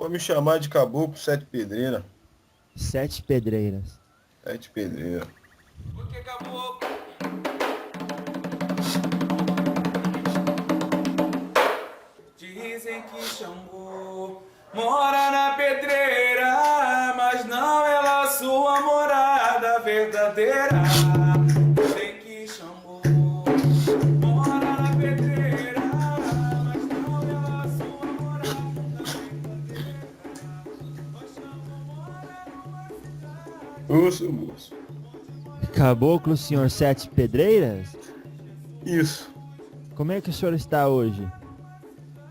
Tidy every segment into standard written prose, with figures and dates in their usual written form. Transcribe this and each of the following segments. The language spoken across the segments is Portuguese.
Pode me chamar de Caboclo Sete Pedreiras. Sete Pedreiras. Sete Pedreiras. Porque caboclo dizem que Xangô mora na pedreira, mas não é lá sua morada verdadeira. Dizem que Xangô mora na pedreira, mas não é lá sua morada verdadeira. O Xangô mora numa cidade. Moço, moço. Caboclo, senhor Sete Pedreiras? Isso. Como é que o senhor está hoje?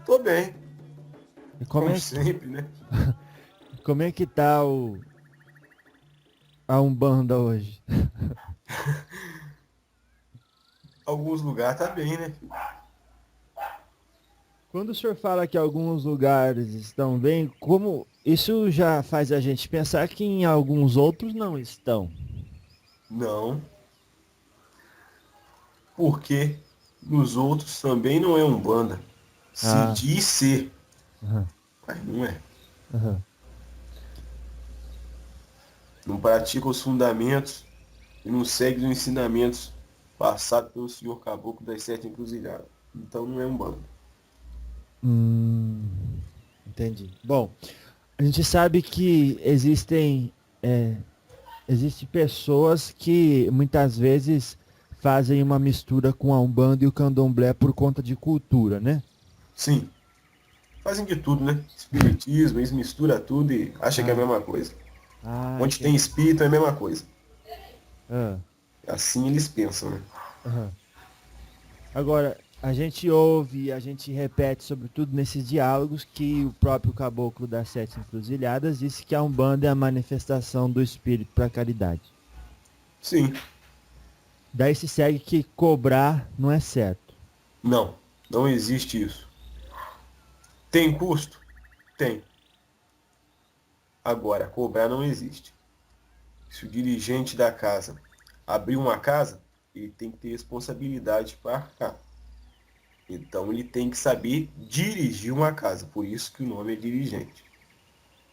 Tô bem. E como Como é, sempre, né? como é que tá a Umbanda hoje? Alguns lugares tá bem, né? Quando o senhor fala que alguns lugares estão bem, como isso já faz a gente pensar que em alguns outros não estão? Não. Porque nos outros também não é Umbanda. Se Ah, diz ser, aham, mas não é. aham. Não pratica os fundamentos e não segue os ensinamentos passados pelo senhor Caboclo das Sete Encruzilhadas. Então não é Umbanda. Hum, entendi. Bom, a gente sabe que existem pessoas que muitas vezes fazem uma mistura com a Umbanda e o Candomblé por conta de cultura, né? Sim, fazem de tudo, né? Espiritismo, eles misturam tudo e acham que é a Ah, mesma coisa. Onde tem entendi. espírito é a mesma coisa. Ah, Assim eles pensam, né? aham. Agora, a gente ouve, a gente repete, sobretudo nesses diálogos, que o próprio Caboclo das Sete Encruzilhadas disse que a Umbanda é a manifestação do espírito para a caridade. Sim, Daí se segue que cobrar não é certo. não, não existe isso. Tem custo? Tem. Agora, cobrar não existe. Se o dirigente da casa abrir uma casa, ele tem que ter responsabilidade para arcar. Então ele tem que saber dirigir uma casa, por isso que o nome é dirigente.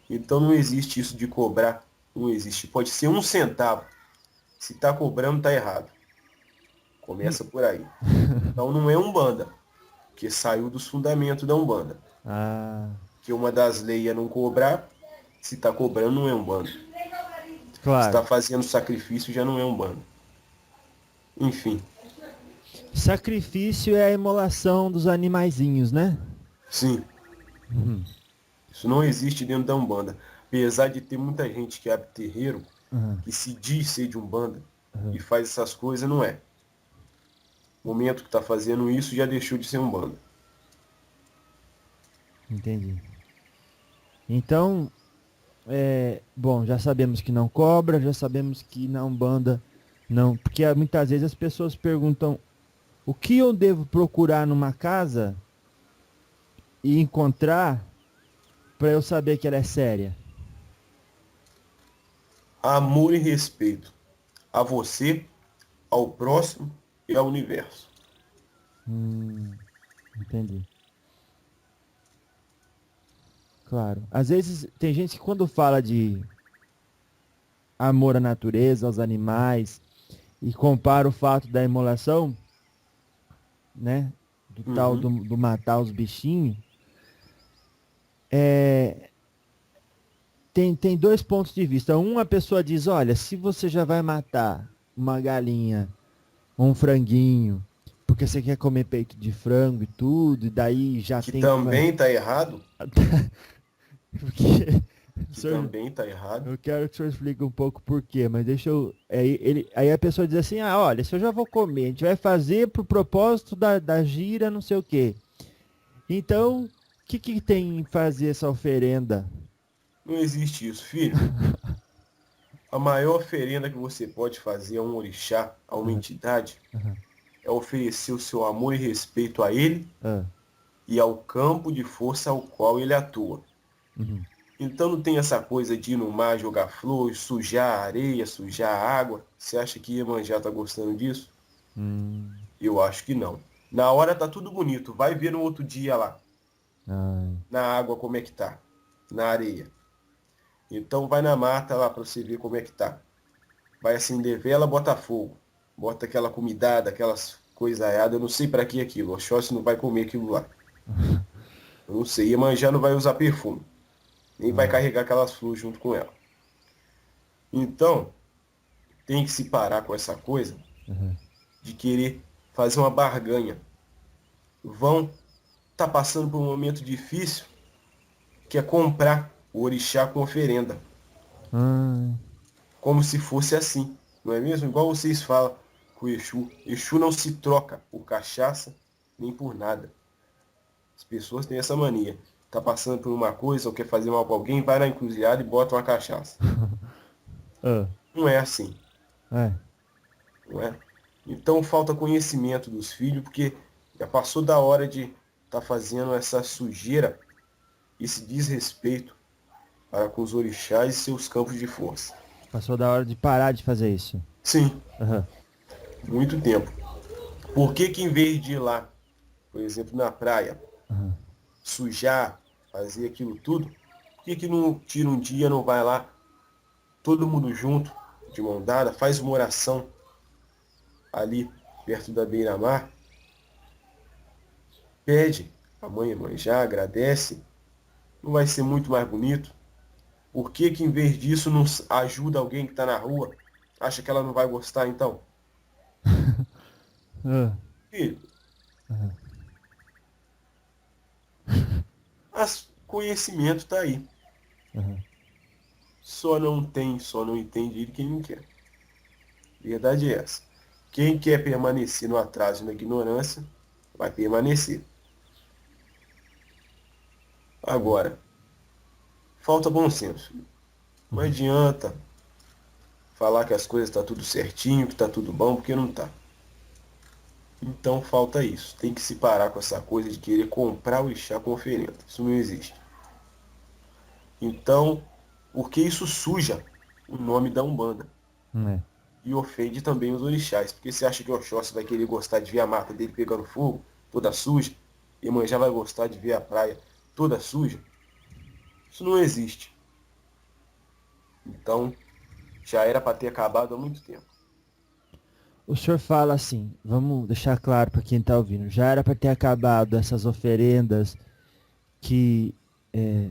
Então não existe isso de cobrar, não existe. Pode ser 1 centavo. Se está cobrando, está errado. Começa por aí. Então não é Umbanda, porque saiu dos fundamentos da Umbanda. Ah, Que uma das leis é não cobrar, se está cobrando não é Umbanda. Se claro. está fazendo sacrifício já não é Umbanda. Enfim, Sacrifício é a imolação dos animaizinhos, né? sim, Uhum. isso não existe dentro da Umbanda. Apesar de ter muita gente que abre terreiro, Uhum. que se diz ser de Umbanda e Uhum. faz essas coisas, não é. O momento que está fazendo isso já deixou de ser Umbanda. Entendi. Então, bom, já sabemos que não cobra, já sabemos que na Umbanda não. Porque muitas vezes as pessoas perguntam o que eu devo procurar numa casa e encontrar para eu saber que ela é séria. Amor e respeito a você, ao próximo e ao universo. Entendi. Claro. Às vezes tem gente que quando fala de amor à natureza, aos animais, e compara o fato da imolação, né? Do tal Uhum. do matar os bichinhos, é, tem dois pontos de vista. Um, a pessoa diz, olha, se você já vai matar uma galinha, um franguinho, porque você quer comer peito de frango e tudo, e daí já Que tem uma. também está errado, Porque, o que senhor, também está errado. eu quero que o senhor explique um pouco por quê, mas deixa eu. Aí a pessoa diz assim, ah, olha, se eu já vou comer, a gente vai fazer pro propósito da gira, não sei o quê. Então, o que tem em fazer essa oferenda? Não existe isso, filho. A maior oferenda que você pode fazer a um orixá, a uma Aham, entidade, aham, é oferecer o seu amor e respeito a ele ah, e ao campo de força ao qual ele atua. uhum, Então não tem essa coisa de ir no mar jogar flores, sujar a areia, sujar a água. Você acha que Iemanjá tá gostando disso? hum, Eu acho que não. Na hora tá tudo bonito, vai ver no outro dia lá, ai, na água como é que tá. na areia. Então vai na mata lá para você ver como é que tá. Vai acender vela, bota fogo. Bota aquela comidada, aquelas coisaiadas. Eu não sei para que aquilo. Oxóssi não vai comer aquilo lá. Eu não sei. Iemanjá não vai usar perfume. Nem vai Ah, carregar aquelas flores junto com ela. Então, tem que se parar com essa coisa aham. de querer fazer uma barganha. Vão tá passando por um momento difícil, que é comprar o orixá com oferenda. Ah, Como se fosse assim. Não é mesmo? Igual vocês falam com o Exu. Exu não se troca por cachaça nem por nada. As pessoas têm essa mania. Tá passando por uma coisa ou quer fazer mal para alguém, vai na encruzilhada e bota uma cachaça. ah, Não é assim, é. não é? Então falta conhecimento dos filhos, porque já passou da hora de estar fazendo essa sujeira, esse desrespeito para com os orixás e seus campos de força. Passou da hora de parar de fazer isso. Sim, Aham. muito tempo. Por que que em vez de ir lá, por exemplo, na praia, Aham. sujar, fazer aquilo tudo, por que que não tira um dia, não vai lá, todo mundo junto, de mão dada, faz uma oração ali perto da beira-mar, pede a mãe Iemanjá, agradece, não vai ser muito mais bonito? Por que que em vez disso não ajuda alguém que está na rua? Acha que ela não vai gostar então? Ah, Filho, aham. conhecimento está aí. Aham. Só não entende ele quem não quer. Verdade é essa. Quem quer permanecer no atraso e na ignorância, vai permanecer. Agora, falta bom senso. Não Uhum. adianta falar que as coisas estão tudo certinho, que está tudo bom, porque não está. Então falta isso. Tem que se parar com essa coisa de querer comprar o chá com oferenda. Isso não existe. Então, porque isso suja o nome da Umbanda. É. E ofende também os orixás. Porque você acha que o Oxóssi vai querer gostar de ver a mata dele pegando fogo, toda suja? E Iemanjá vai gostar de ver a praia toda suja? Isso não existe. Então, já era para ter acabado há muito tempo. O senhor fala assim, vamos deixar claro para quem está ouvindo, já era para ter acabado essas oferendas que é,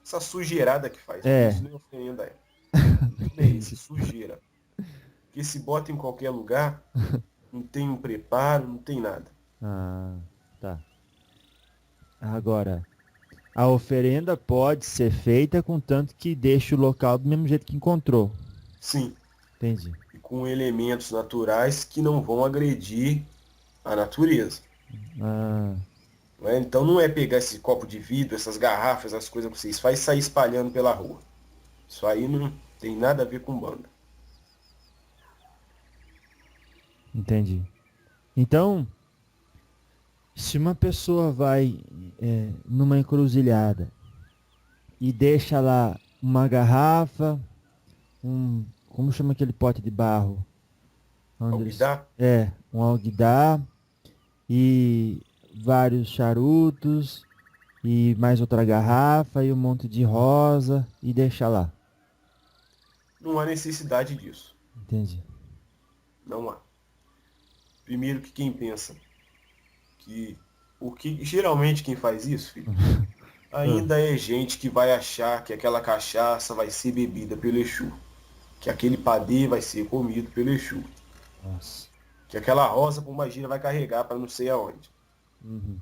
Essa sujeirada que faz, porque é, isso nem é oferenda é. O nome é esse, sujeira. Que se bota em qualquer lugar, não tem um preparo, não tem nada. ah, tá. Agora, a oferenda pode ser feita contanto que deixe o local do mesmo jeito que encontrou. Sim, Entendi. e com elementos naturais que não vão agredir a natureza. Ah, Não é? Então não é pegar esse copo de vidro, essas garrafas, as coisas que vocês fazem e sair espalhando pela rua. Isso aí não tem nada a ver com banda. entendi. Então, se uma pessoa vai numa encruzilhada e deixa lá uma garrafa, como chama aquele pote de barro? Onde eles, Alguidar? um alguidar e vários charutos e mais outra garrafa e um monte de rosa e deixa lá. Não há necessidade disso. Entendi. Não há. Primeiro que quem pensa que o que geralmente quem faz isso, filho, Ah, ainda é gente que vai achar que aquela cachaça vai ser bebida pelo Exu, que aquele padê vai ser comido pelo Exu, nossa. que aquela rosa pombagira vai carregar para não sei aonde. Uhum.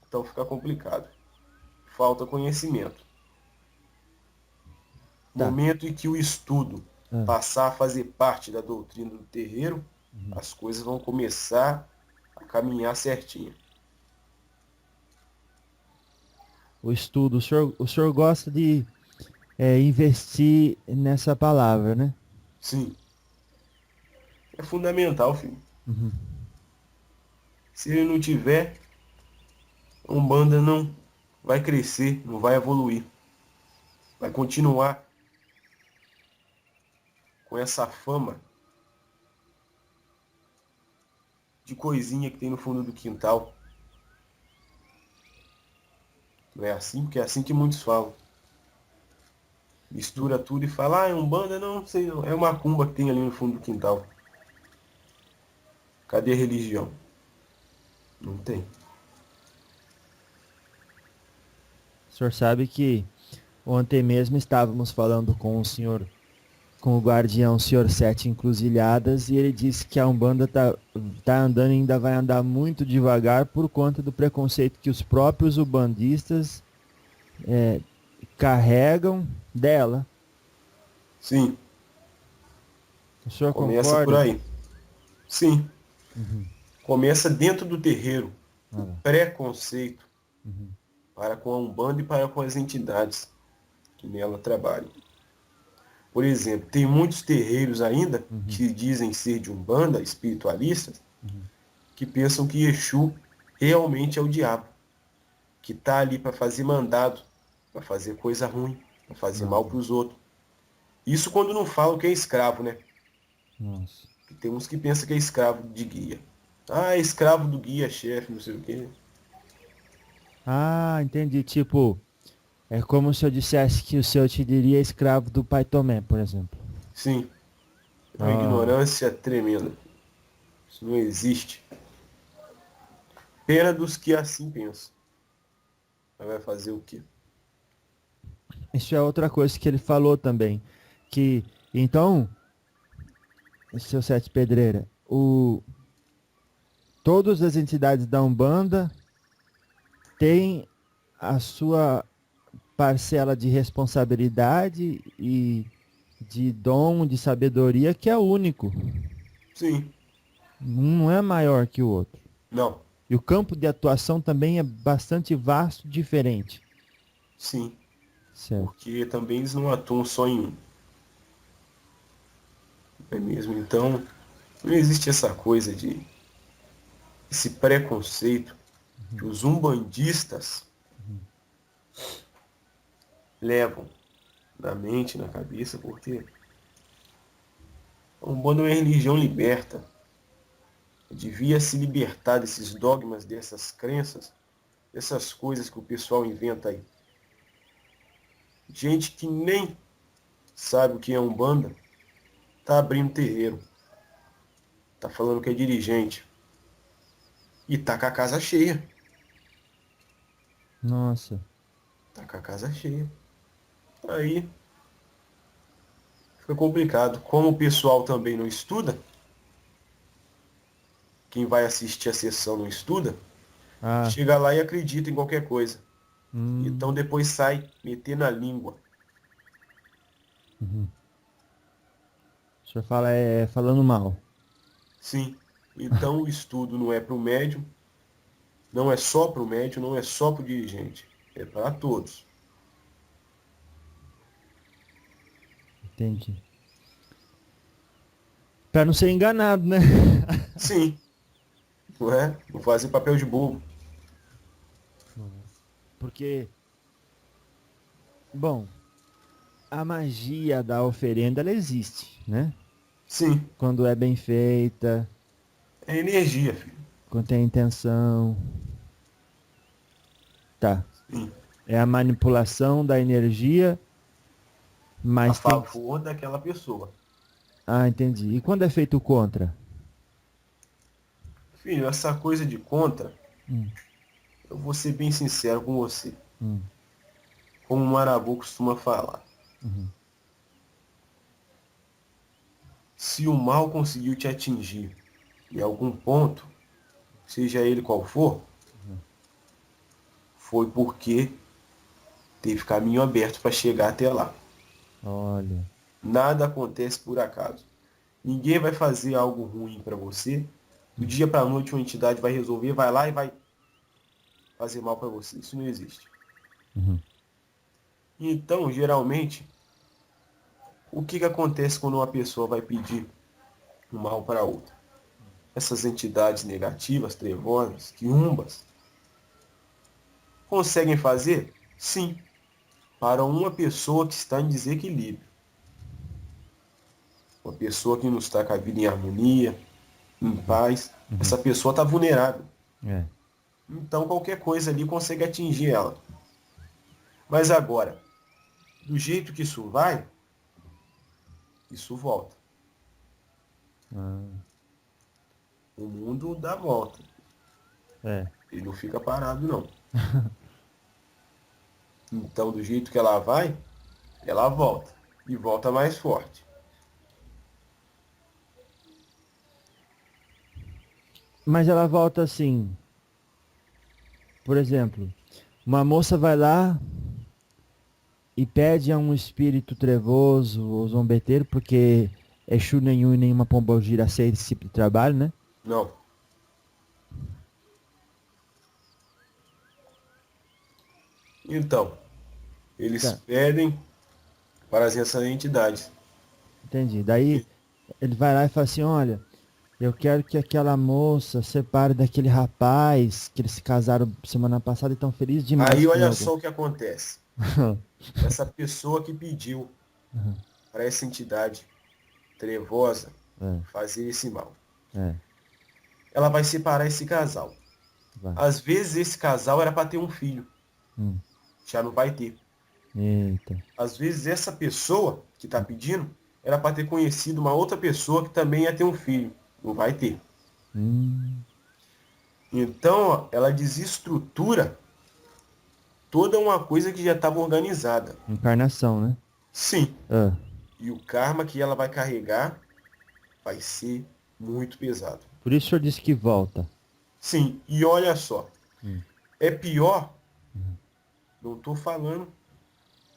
Então fica complicado. Falta conhecimento. Tá. Momento em que o estudo Ah, passar a fazer parte da doutrina do terreiro, uhum. as coisas vão começar a caminhar certinho. O estudo, o senhor gosta de investir nessa palavra, né? Sim, é fundamental, filho. Uhum. Se ele não tiver, a Umbanda não vai crescer, não vai evoluir. Vai continuar com essa fama de coisinha que tem no fundo do quintal. Não é assim, porque é assim que muitos falam. Mistura tudo e fala, é Umbanda, não sei não. É uma macumba que tem ali no fundo do quintal. Cadê a religião? Não tem. O senhor sabe que ontem mesmo estávamos falando com o senhor, com o guardião, o senhor Sete Encruzilhadas, e ele disse que a Umbanda tá andando e ainda vai andar muito devagar por conta do preconceito que os próprios ubandistas carregam dela. Sim, O senhor começa por concorda? aí. Sim, Uhum. começa dentro do terreiro. Ah O lá. preconceito Uhum. para com a Umbanda e para com as entidades que nela trabalham. Por exemplo, tem muitos terreiros ainda Uhum. que dizem ser de Umbanda, espiritualistas, Uhum. que pensam que Exu realmente é o diabo, que está ali para fazer mandado, para fazer coisa ruim, para fazer mal Não. para os outros. Isso quando não falam que é escravo, né? Nossa. Que tem uns que pensam que é escravo de guia. Ah, é escravo do guia, chefe, não sei o quê. Ah, entendi. Tipo, é como se eu dissesse que o senhor te diria escravo do Pai Tomé, por exemplo. Sim, é uma Ah, ignorância tremenda. Isso não existe. Pena dos que assim pensam. Mas vai fazer o quê? isso é outra coisa que ele falou também. Que, então, seu Sete Pedreira, todas as entidades da Umbanda têm a sua parcela de responsabilidade e de dom, de sabedoria, que é único. Sim, Um não é maior que o outro. não, E o campo de atuação também é bastante vasto, diferente. sim. Certo. Porque também eles não atuam só em um. Não é mesmo? Então, não existe essa coisa de esse preconceito que os umbandistas levam na mente, na cabeça, porque a Umbanda é uma religião liberta. Devia se libertar desses dogmas, dessas crenças, dessas coisas que o pessoal inventa aí. Gente que nem sabe o que é Umbanda, tá abrindo terreiro, tá falando que é dirigente e tá com a casa cheia. Nossa. Tá com a casa cheia. Aí fica complicado. Como o pessoal também não estuda, quem vai assistir a sessão não estuda, Ah. chega lá e acredita em qualquer coisa. Então Hum. depois sai metendo a língua. Uhum. O senhor fala falando mal. Sim. Então o estudo não é para o médium, não é só para o médium, não é só para o dirigente. É para todos. Entendi. Pra não ser enganado, né? Sim. Não é? Não fazer papel de bobo. Porque, bom, a magia da oferenda, ela existe, né? Sim. Quando é bem feita, É energia, filho. quando tem intenção. Tá. Sim. É a manipulação da energia, A mas tem. favor daquela pessoa. Ah, entendi. E quando é feito contra? Filho, essa coisa de contra, Hum, eu vou ser bem sincero com você. hum, Como o Marabu costuma falar. uhum. Se o mal conseguiu te atingir em algum ponto, seja ele qual for, foi porque teve caminho aberto para chegar até lá. Olha. Nada acontece por acaso. Ninguém vai fazer algo ruim para você. Do Hum, dia para a noite uma entidade vai resolver, vai lá e vai fazer mal para você. Isso não existe. uhum. Então, geralmente, o que acontece quando uma pessoa vai pedir um mal para outra? Essas entidades negativas, trevosas, quiumbas, conseguem fazer? Sim, para uma pessoa que está em desequilíbrio. Uma pessoa que não está com a vida em harmonia, em paz, Uhum. essa pessoa está vulnerável. É. Então qualquer coisa ali consegue atingir ela. Mas agora, do jeito que isso vai, isso volta. Ah, O mundo dá volta. é. Ele não fica parado, não. Então, do jeito que ela vai, ela volta. E volta mais forte. Mas ela volta assim. Por exemplo, uma moça vai lá e pede a um espírito trevoso ou zombeteiro, porque Exu nenhum e nenhuma pombogira aceita esse tipo de trabalho, né? Não. Então, eles Tá, pedem para essas entidades. entendi. Daí ele vai lá e fala assim, olha, eu quero que aquela moça separe daquele rapaz que eles se casaram semana passada e estão felizes demais Aí com olha ele. só o que acontece. Essa pessoa que pediu para essa entidade trevosa É, fazer esse mal, é, ela vai separar esse casal. vai. Às vezes esse casal era para ter um filho, Hum, já não vai ter. eita. Às vezes essa pessoa que está pedindo era para ter conhecido uma outra pessoa que também ia ter um filho, não vai ter. Hum, Então ela desestrutura toda uma coisa que já estava organizada. encarnação, né? Sim. Ah, E o karma que ela vai carregar vai ser muito pesado. por isso o senhor disse que volta. Sim, e olha só, Hum, é pior, não estou falando,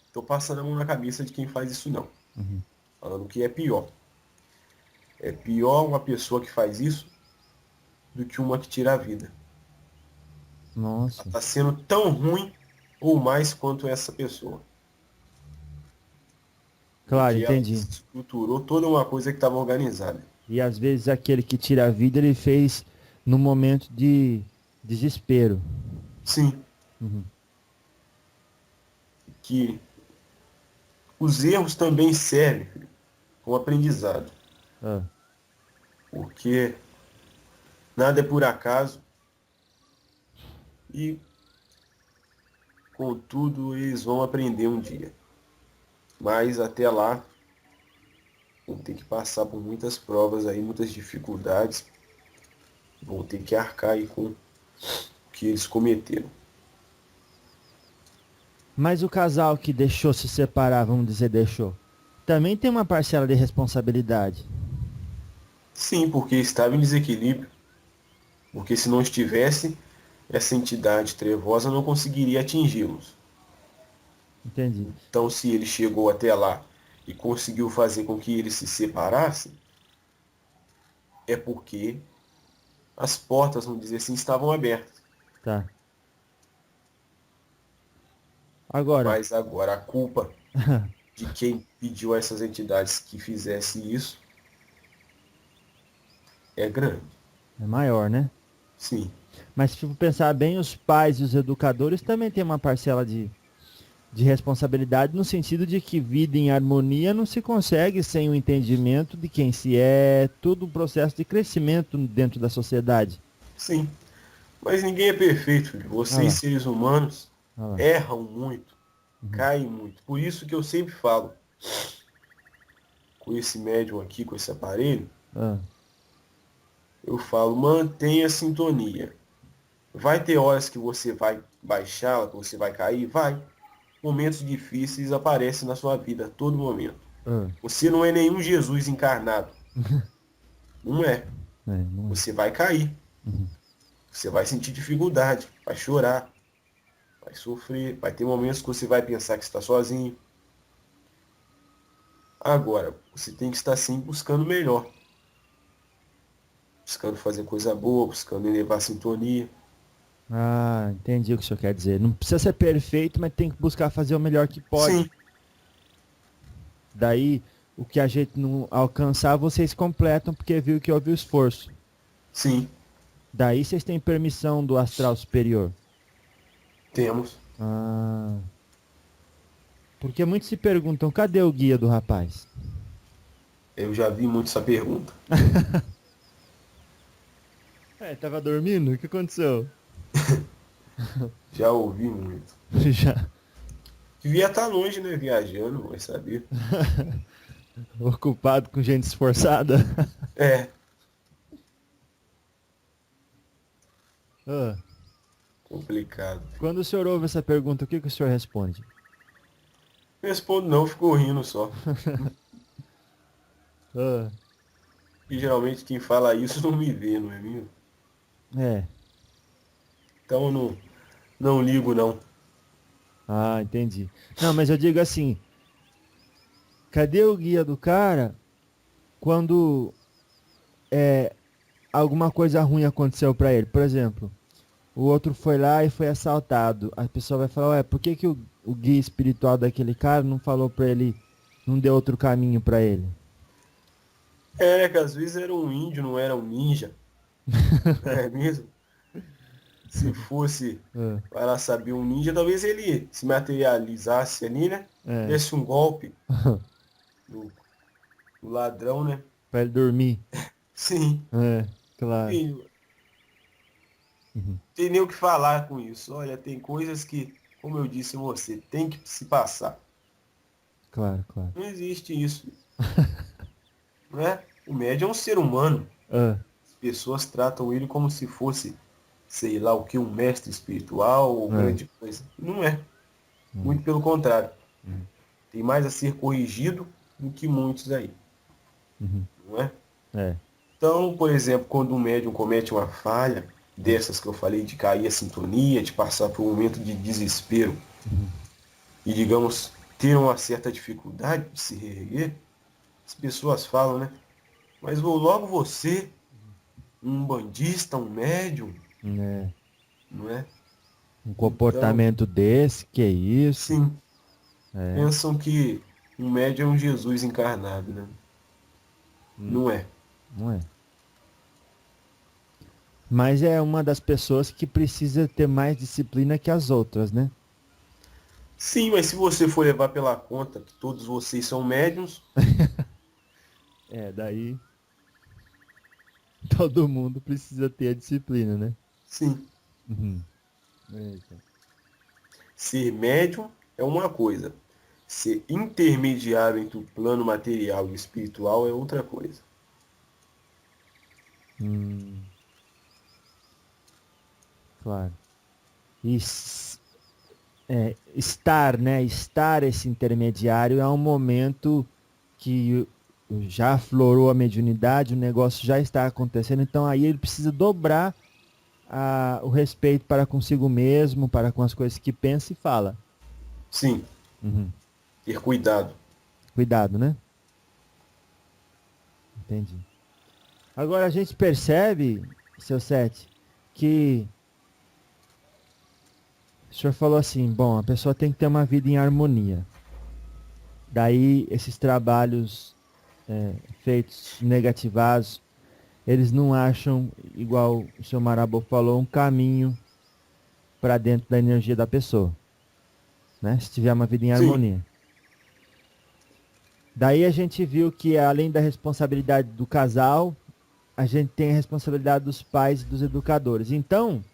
estou passando a mão na cabeça de quem faz isso não. uhum. Falando que é pior. É pior uma pessoa que faz isso do que uma que tira a vida. Ela Nossa. está sendo tão ruim ou mais quanto essa pessoa. Claro, Porque ela entendi. estruturou toda uma coisa que estava organizada. E às vezes aquele que tira a vida, ele fez no momento de desespero. Sim, Uhum. que os erros também servem, filho, como aprendizado. Ah, Porque nada é por acaso e, contudo, eles vão aprender um dia. Mas até lá, vão ter que passar por muitas provas aí, muitas dificuldades. Vão ter que arcar aí com o que eles cometeram. mas o casal que deixou se separar, vamos dizer, deixou, também tem uma parcela de responsabilidade. Sim, porque estava em desequilíbrio. Porque se não estivesse, essa entidade trevosa não conseguiria atingi-los. Entendi. Então, se ele chegou até lá e conseguiu fazer com que eles se separassem, é porque as portas, vamos dizer assim, estavam abertas. Tá. Agora, Mas agora a culpa de quem pediu a essas entidades que fizesse isso é grande. é maior, né? Sim, Mas se for pensar bem, os pais e os educadores também têm uma parcela de responsabilidade no sentido de que vida em harmonia não se consegue sem o entendimento de quem se é, todo um processo de crescimento dentro da sociedade. sim. Mas ninguém é perfeito, filho. Ah Vocês, lá, seres humanos, ah lá. erram muito, caem muito. Por isso que eu sempre falo, com esse médium aqui, com esse aparelho, Ah, eu falo, mantenha a sintonia. Vai ter horas que você vai baixá-la, que você vai cair? Vai. Momentos difíceis aparecem na sua vida a todo momento. ah. Você não é nenhum Jesus encarnado. Não é. É, não é. Você vai cair. Você vai sentir dificuldade, vai chorar, vai sofrer, vai ter momentos que você vai pensar que está sozinho. Agora, você tem que estar sempre buscando o melhor. Buscando fazer coisa boa, buscando elevar a sintonia. Ah, entendi o que o senhor quer dizer. Não precisa ser perfeito, mas tem que buscar fazer o melhor que pode. Sim, Daí, o que a gente não alcançar, vocês completam porque viu que houve o esforço. sim, Daí vocês têm permissão do astral superior. temos. Ah. Porque muitos se perguntam, cadê o guia do rapaz? Eu já vi muito essa pergunta. É, tava dormindo? O que aconteceu? Já ouvi muito. Já. Devia estar longe, né? Viajando, vai saber. Ocupado com gente esforçada. É, Ah, complicado. quando o senhor ouve essa pergunta, o que o senhor responde? Não respondo não, fico rindo só. Ah, E geralmente quem fala isso não me vê, não é mesmo? é. Então eu não ligo não. Ah, entendi. Não, mas eu digo assim, cadê o guia do cara quando alguma coisa ruim aconteceu pra ele? Por exemplo, o outro foi lá e foi assaltado. A pessoa vai falar, ué, por que, que o guia espiritual daquele cara não falou pra ele, não deu outro caminho pra ele? É, que às vezes era um índio, não era um ninja. Não é mesmo? Se fosse Ah, para saber um ninja, talvez ele se materializasse ali, né? é. Desse um golpe no, no ladrão, né? Pra ele dormir. Sim, É, claro. filho, Uhum. tem nem o que falar com isso. Olha, tem coisas que, como eu disse a você, tem que se passar. Claro, claro. Não existe isso, não é? O médium é um ser humano. Ah, As pessoas tratam ele como se fosse, sei lá o que, um mestre espiritual ou é. grande coisa. Não é. Muito pelo contrário. Tem mais a ser corrigido do que muitos aí, Uhum. não é? É. Então, por exemplo, quando um médium comete uma falha, dessas que eu falei, de cair a sintonia, de passar por um momento de desespero e, digamos, ter uma certa dificuldade de se reerguer, as pessoas falam, né? Mas logo você, um bandista, um médium, É. não é? Um Então, comportamento desse, que isso? sim, É. pensam que um médium é um Jesus encarnado, né? Hum, Não é. Não é. Mas é uma das pessoas que precisa ter mais disciplina que as outras, né? Sim, mas se você for levar pela conta que todos vocês são médiums, É, daí todo mundo precisa ter a disciplina, né? sim. Uhum. Eita. Ser médium é uma coisa. Ser intermediário entre o plano material e o espiritual é outra coisa. Hum, claro. E estar, né? Estar esse intermediário é um momento que já aflorou a mediunidade, o negócio já está acontecendo, então aí ele precisa dobrar o respeito para consigo mesmo, para com as coisas que pensa e fala. Sim, Uhum. ter cuidado. Cuidado, né? Entendi. Agora a gente percebe, seu Sete, que o senhor falou assim, bom, a pessoa tem que ter uma vida em harmonia. Daí esses trabalhos feitos negativados, eles não acham, igual o senhor Marabô falou, um caminho para dentro da energia da pessoa, né? Se tiver uma vida em Sim, harmonia. Daí a gente viu que além da responsabilidade do casal, a gente tem a responsabilidade dos pais e dos educadores. Então,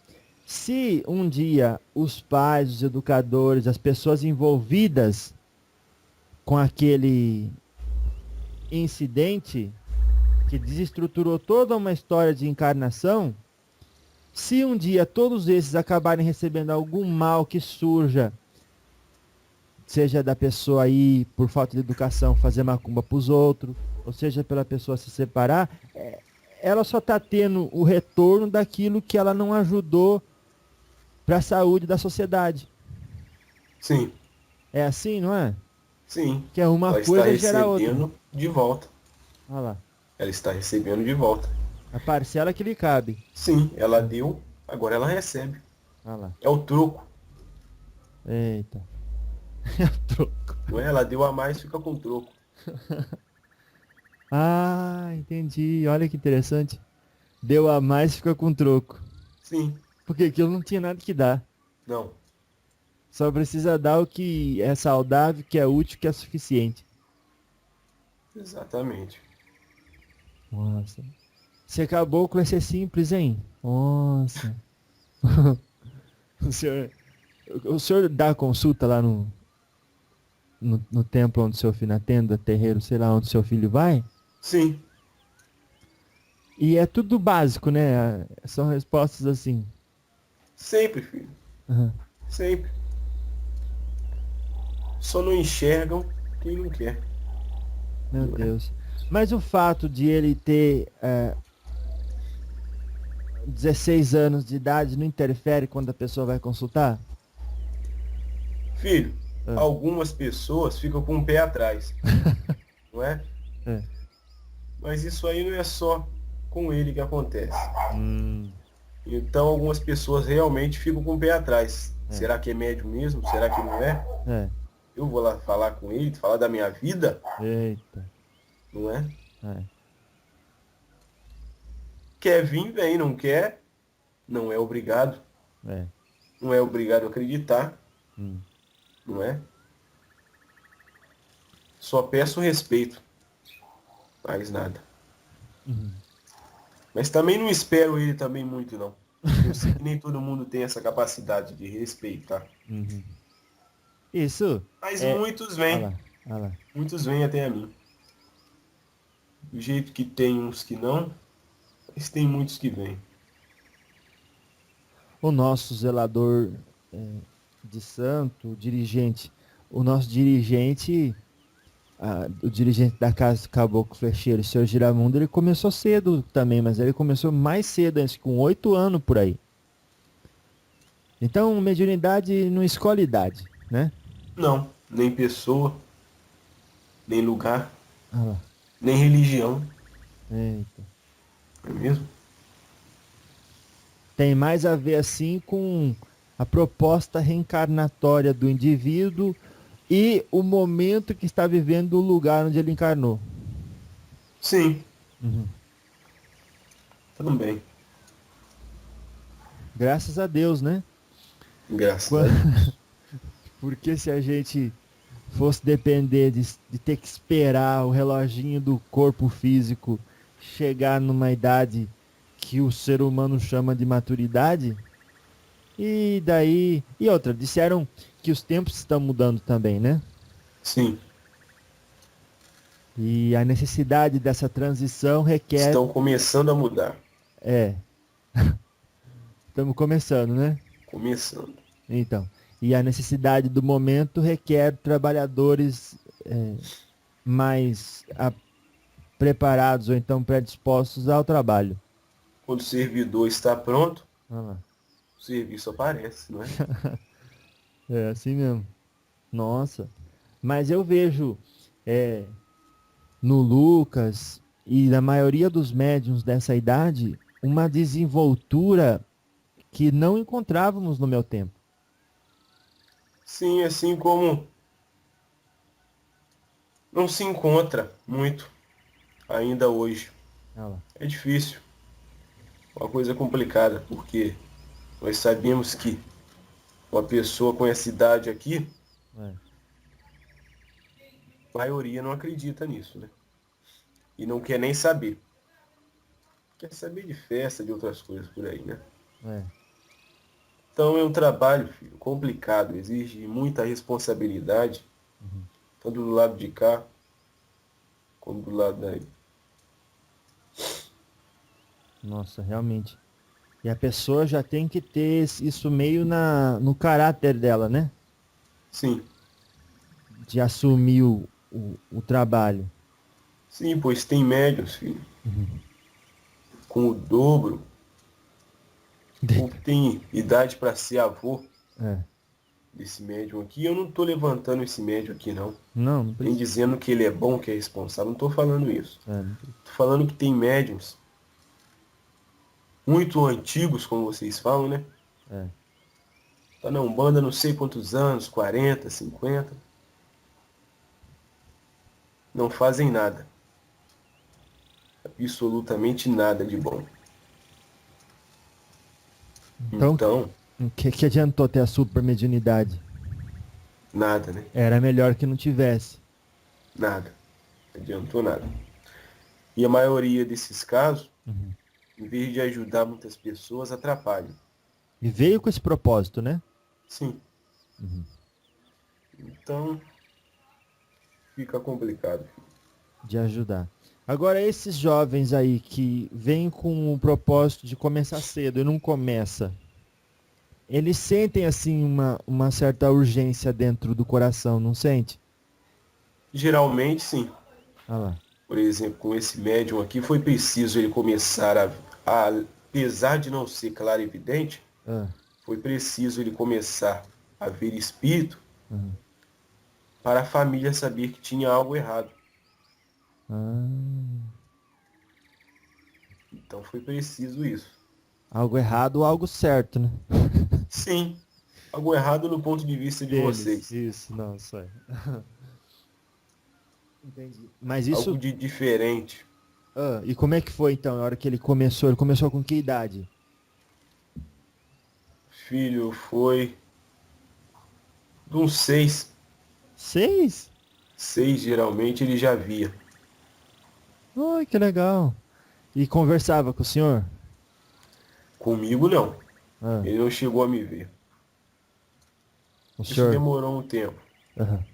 se um dia os pais, os educadores, as pessoas envolvidas com aquele incidente que desestruturou toda uma história de encarnação, se um dia todos esses acabarem recebendo algum mal que surja, seja da pessoa aí por falta de educação fazer macumba para os outros, ou seja pela pessoa se separar, ela só está tendo o retorno daquilo que ela não ajudou para a saúde da sociedade. sim, É assim, não é? sim. Que é uma Ela está coisa gera outra. recebendo de volta. Olha lá. Ela está recebendo de volta. A parcela que lhe cabe. Sim, ela deu, agora ela recebe. Olha lá. É o troco. Eita. É o troco. Não é? Ela deu a mais, fica com troco. Ah, entendi. Olha que interessante. Deu a mais, fica com troco. Sim, Porque aquilo não tinha nada que dar. não, Só precisa dar o que é saudável, que é útil, que é suficiente. exatamente. Nossa. Ser caboclo vai ser simples, hein? Nossa. O senhor dá consulta lá no no templo onde seu filho, na tenda, terreiro, sei lá, onde seu filho vai? Sim, E é tudo básico, né? São respostas assim. sempre, filho. Aham. Sempre. Só não enxergam quem não quer. Meu Não é? Deus. Mas o fato de ele ter 16 anos de idade não interfere quando a pessoa vai consultar? Filho, Ah, algumas pessoas ficam com o pé atrás, não é? é. Mas isso aí não é só com ele que acontece. Hum, Então algumas pessoas realmente ficam com o pé atrás. é. Será que é médium mesmo? Será que não é? É. Eu vou lá falar com ele, falar da minha vida, Eita. não é? É. Quer vir, vem, não quer, não é obrigado. É. Não é obrigado a acreditar, Hum. não é? Só peço respeito, mais nada. Uhum. Mas também não espero ele também muito, não. Eu sei que nem todo mundo tem essa capacidade de respeitar. Uhum. Isso Mas é. muitos Olha vêm, lá, olha lá. muitos vêm até a mim. Do jeito que tem uns que não, mas tem muitos que vêm. O nosso zelador de santo, o nosso dirigente, o dirigente da casa do Caboclo Flecheiro, o senhor Giramundo, ele começou cedo também, mas ele começou mais cedo, acho que com 8 anos por aí. Então, mediunidade não escolhe idade, né? Não, nem pessoa, nem lugar, Olha lá. nem religião, Eita. não é mesmo? Tem mais a ver assim com a proposta reencarnatória do indivíduo e o momento que está vivendo o lugar onde ele encarnou. Sim, Uhum. também. Graças a Deus, né? Graças Qua- a Deus. Porque se a gente fosse depender de ter que esperar o reloginho do corpo físico chegar numa idade que o ser humano chama de maturidade, e daí. E outra, disseram que os tempos estão mudando também, né? Sim, E a necessidade dessa transição requer. estão começando a mudar. É, estamos começando, né? Começando. Então. E a necessidade do momento requer trabalhadores mais preparados ou então predispostos ao trabalho. Quando o servidor está pronto, Olha lá. o serviço aparece, não é? É assim mesmo. Nossa. Mas eu vejo no Lucas e na maioria dos médiuns dessa idade uma desenvoltura que não encontrávamos no meu tempo. Sim, assim como não se encontra muito ainda hoje. Olha lá. É difícil, uma coisa complicada, porque nós sabemos que uma pessoa com essa idade aqui, É. a maioria não acredita nisso, né? E não quer nem saber. Quer saber de festa, de outras coisas por aí, né? É. Então é um trabalho, filho, complicado, exige muita responsabilidade, tanto do lado de cá, como do lado daí. Nossa, realmente. E a pessoa já tem que ter isso meio no caráter dela, né? Sim, De assumir o trabalho. sim, pois tem médiuns, filho, com o dobro, ou que tem idade para ser avô É. desse médium aqui. Eu não estou levantando esse médium aqui, não. Não, não Nem precisa. dizendo que ele é bom, que é responsável. Não estou falando isso. É, não precisa. Estou falando que tem médiums muito antigos, como vocês falam, né? É. Tá na Umbanda não sei quantos anos, 40, 50. Não fazem nada. Absolutamente nada de bom. Então, Então, o que adiantou ter a supermediunidade? nada, né? Era melhor que não tivesse. Nada. Não adiantou nada. E a maioria desses casos, Uhum. em vez de ajudar muitas pessoas, atrapalham. E veio com esse propósito, né? Sim. Uhum. Então, fica complicado. de ajudar. Agora, esses jovens aí que vêm com o propósito de começar cedo e não começa, eles sentem assim uma certa urgência dentro do coração, não sente? Geralmente, sim. Olha lá. Por exemplo, com esse médium aqui, foi preciso ele começar apesar de não ser claro e evidente, Ah, foi preciso ele começar a ver espírito ah, para a família saber que tinha algo errado. ah. Então foi preciso isso. Algo errado ou algo certo, né? Sim, algo errado no ponto de vista de Deles. vocês. Isso, não, sei. Entendi. Mas Algo isso. de diferente. Ah, e como é que foi então, a hora que ele começou? Ele começou com que idade? Filho, foi de uns 6. 6? 6 geralmente ele já via. Ai, que legal. E conversava com o senhor? Comigo não. Ah, Ele não chegou a me ver. o Isso senhor? demorou um tempo. Aham.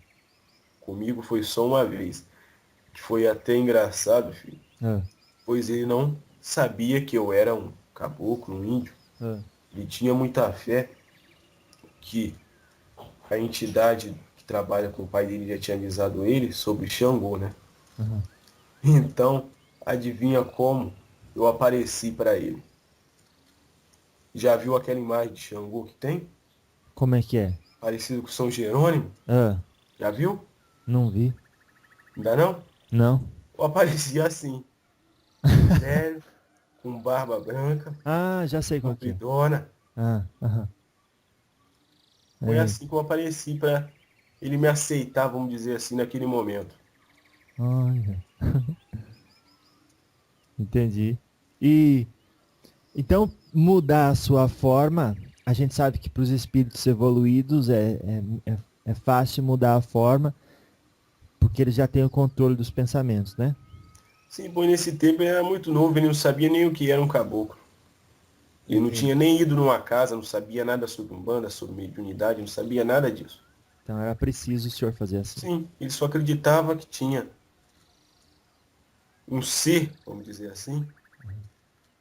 Comigo foi só uma vez. Que foi até engraçado, filho. Ah, Pois ele não sabia que eu era um caboclo, um índio. ah, Ele tinha muita fé que a entidade que trabalha com o pai dele já tinha avisado ele sobre Xangô, né? aham. Então, adivinha como eu apareci para ele? Já viu aquela imagem de Xangô que tem? Como é que é? Parecido com São Jerônimo? Ah, Já viu? não vi. Ainda não? Não. Eu apareci assim, velho, com barba branca, Ah, já sei qual que é. compridona. Ah, aham. Foi É. assim que eu apareci para ele me aceitar, vamos dizer assim, naquele momento. Olha. Entendi. E então mudar a sua forma, a gente sabe que para os espíritos evoluídos é fácil mudar a forma, porque eles já têm o controle dos pensamentos, né? Sim, pois nesse tempo ele era muito novo, ele não sabia nem o que era um caboclo. Ele não Entendi. tinha nem ido numa casa, não sabia nada sobre umbanda, sobre mediunidade, não sabia nada disso. Então era preciso o senhor fazer assim. Sim, ele só acreditava que tinha um ser, vamos dizer assim,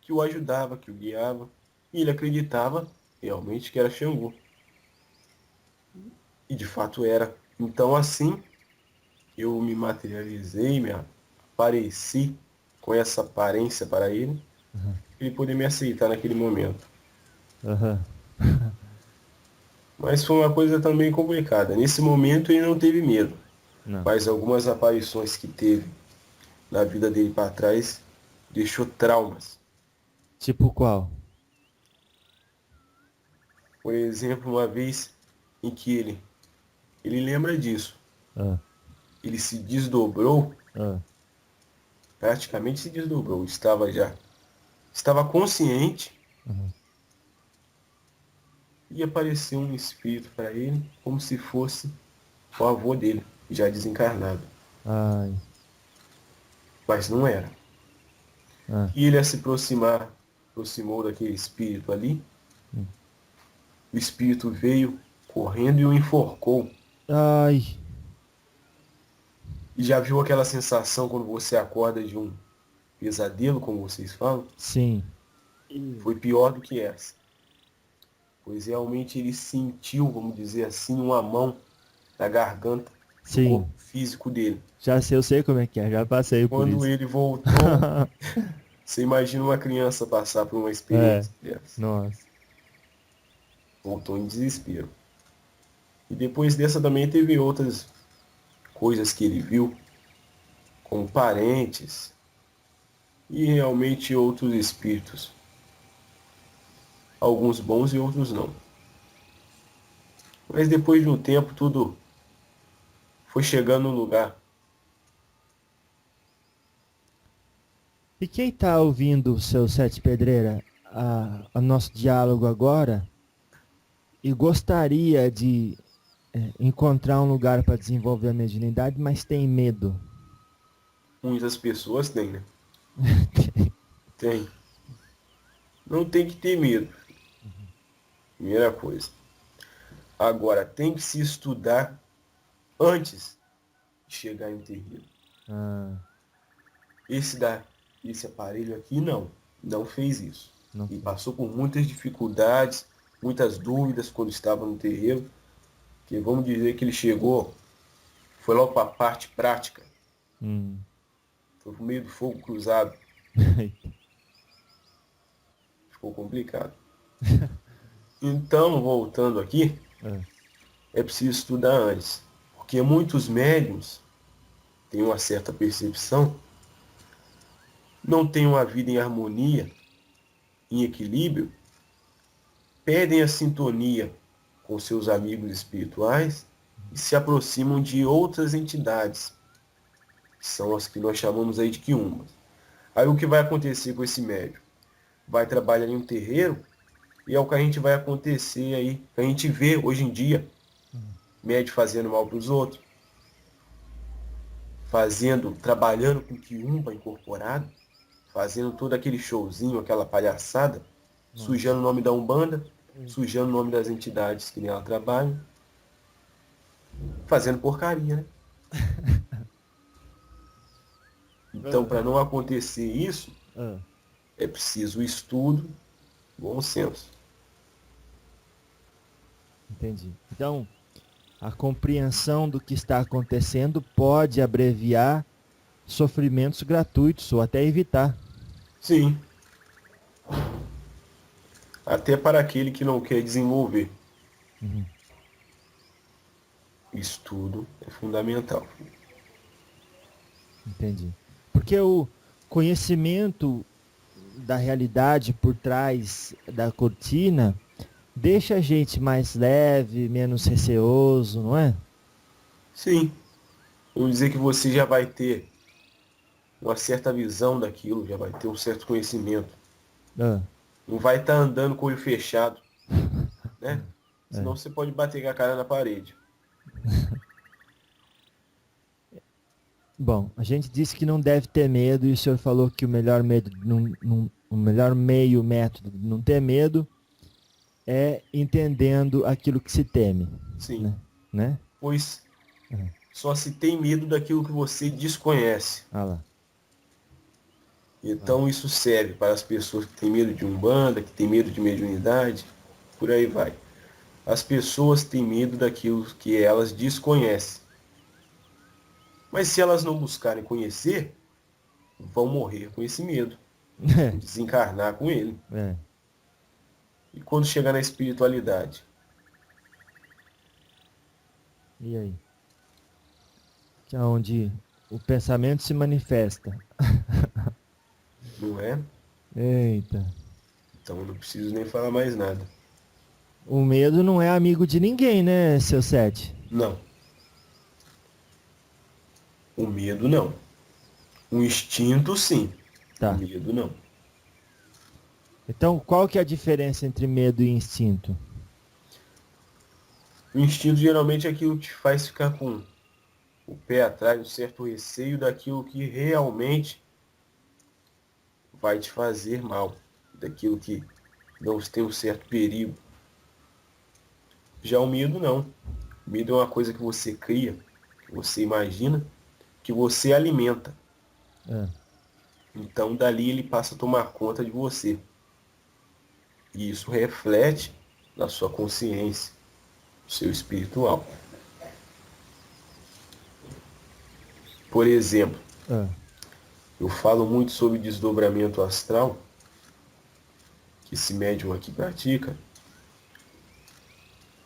que o ajudava, que o guiava. E ele acreditava realmente que era Xangô. E de fato era. Então assim, eu me materializei, me apareci com essa aparência para ele, Aham. para ele poder me aceitar naquele momento. Aham. Mas foi uma coisa também complicada. Nesse momento ele não teve medo, Não. mas algumas aparições que teve na vida dele para trás deixou traumas. Tipo qual? Por exemplo, uma vez em que ele lembra disso. Ah, Ele se desdobrou, ah, praticamente se desdobrou, estava consciente aham. e apareceu um espírito para ele, como se fosse o avô dele, já desencarnado, Ai. mas não era. Ah, E ele a se aproximou daquele espírito ali, hum. o espírito veio correndo e o enforcou. Ai. E já viu aquela sensação quando você acorda de um pesadelo, como vocês falam? Sim. Foi pior do que essa. Pois realmente ele sentiu, vamos dizer assim, uma mão na garganta do Sim. corpo físico dele. Já sei, eu sei como é que é, já passei por Quando isso. ele voltou, você imagina uma criança passar por uma É, experiência dessa. nossa. Voltou em desespero. E depois dessa também teve outras coisas que ele viu, como parentes e realmente outros espíritos. Alguns bons e outros não. Mas depois de um tempo tudo foi chegando no lugar. E quem está ouvindo o seu Sete Pedreira, a nosso diálogo agora, e gostaria de encontrar um lugar para desenvolver a mediunidade, mas tem medo. Muitas pessoas têm, né? Tem. Não tem que ter medo. Primeira coisa. Agora, tem que se estudar antes chegar em um terreiro. Ah, Esse aparelho aqui não fez isso. não E fez. passou por muitas dificuldades, muitas dúvidas quando estava no terreiro, que vamos dizer que ele chegou, foi logo para a parte prática, Hum. foi por meio do fogo cruzado, ficou complicado. Então, voltando aqui, Ah, é preciso estudar antes, porque muitos médiums têm uma certa percepção, não têm uma vida em harmonia, em equilíbrio, perdem a sintonia com seus amigos espirituais e se aproximam de outras entidades, que são as que nós chamamos aí de quiumbas. Aí o que vai acontecer com esse médium? Vai trabalhar em um terreiro e é o que a gente vai acontecer aí, que a gente vê hoje em dia, médium fazendo mal para os outros, trabalhando com quiumba incorporado, fazendo todo aquele showzinho, aquela palhaçada, sujando o nome da Umbanda, sujando o nome das entidades que nela trabalham, fazendo porcaria, né? Então, para não acontecer isso, ah, é preciso estudo, bom senso. entendi. Então, a compreensão do que está acontecendo pode abreviar sofrimentos gratuitos ou até evitar. Sim, até para aquele que não quer desenvolver. Uhum. Estudo é fundamental. Entendi. Porque o conhecimento da realidade por trás da cortina deixa a gente mais leve, menos receoso, não é? Sim, vamos dizer que você já vai ter uma certa visão daquilo, já vai ter um certo conhecimento. Ah, Não vai estar andando com o olho fechado, né? é. Senão você pode bater com a cara na parede. Bom, a gente disse que não deve ter medo e o senhor falou que o melhor medo, o melhor meio, método de não ter medo é entendendo aquilo que se teme, Sim, né? pois Uhum. só se tem medo daquilo que você desconhece. Ah lá. Então isso serve para as pessoas que têm medo de umbanda, que têm medo de mediunidade, por aí vai. As pessoas têm medo daquilo que elas desconhecem. Mas se elas não buscarem conhecer, vão morrer com esse medo, vão desencarnar com ele. É. E quando chegar na espiritualidade? E aí? Que é onde o pensamento se manifesta. Não é? Eita. Então eu não preciso nem falar mais nada. O medo não é amigo de ninguém, né, seu Sete? Não. O medo não. O instinto sim. O Tá. medo não. Então, qual que é a diferença entre medo e instinto? O instinto geralmente é aquilo que te faz ficar com o pé atrás, um certo receio daquilo que realmente vai te fazer mal, daquilo que não tem um certo perigo. Já o medo não. O medo é uma coisa que você cria, que você imagina, que você alimenta. É. Então dali ele passa a tomar conta de você. E isso reflete na sua consciência, no seu espiritual. Por exemplo, É. eu falo muito sobre desdobramento astral, que esse médium aqui pratica.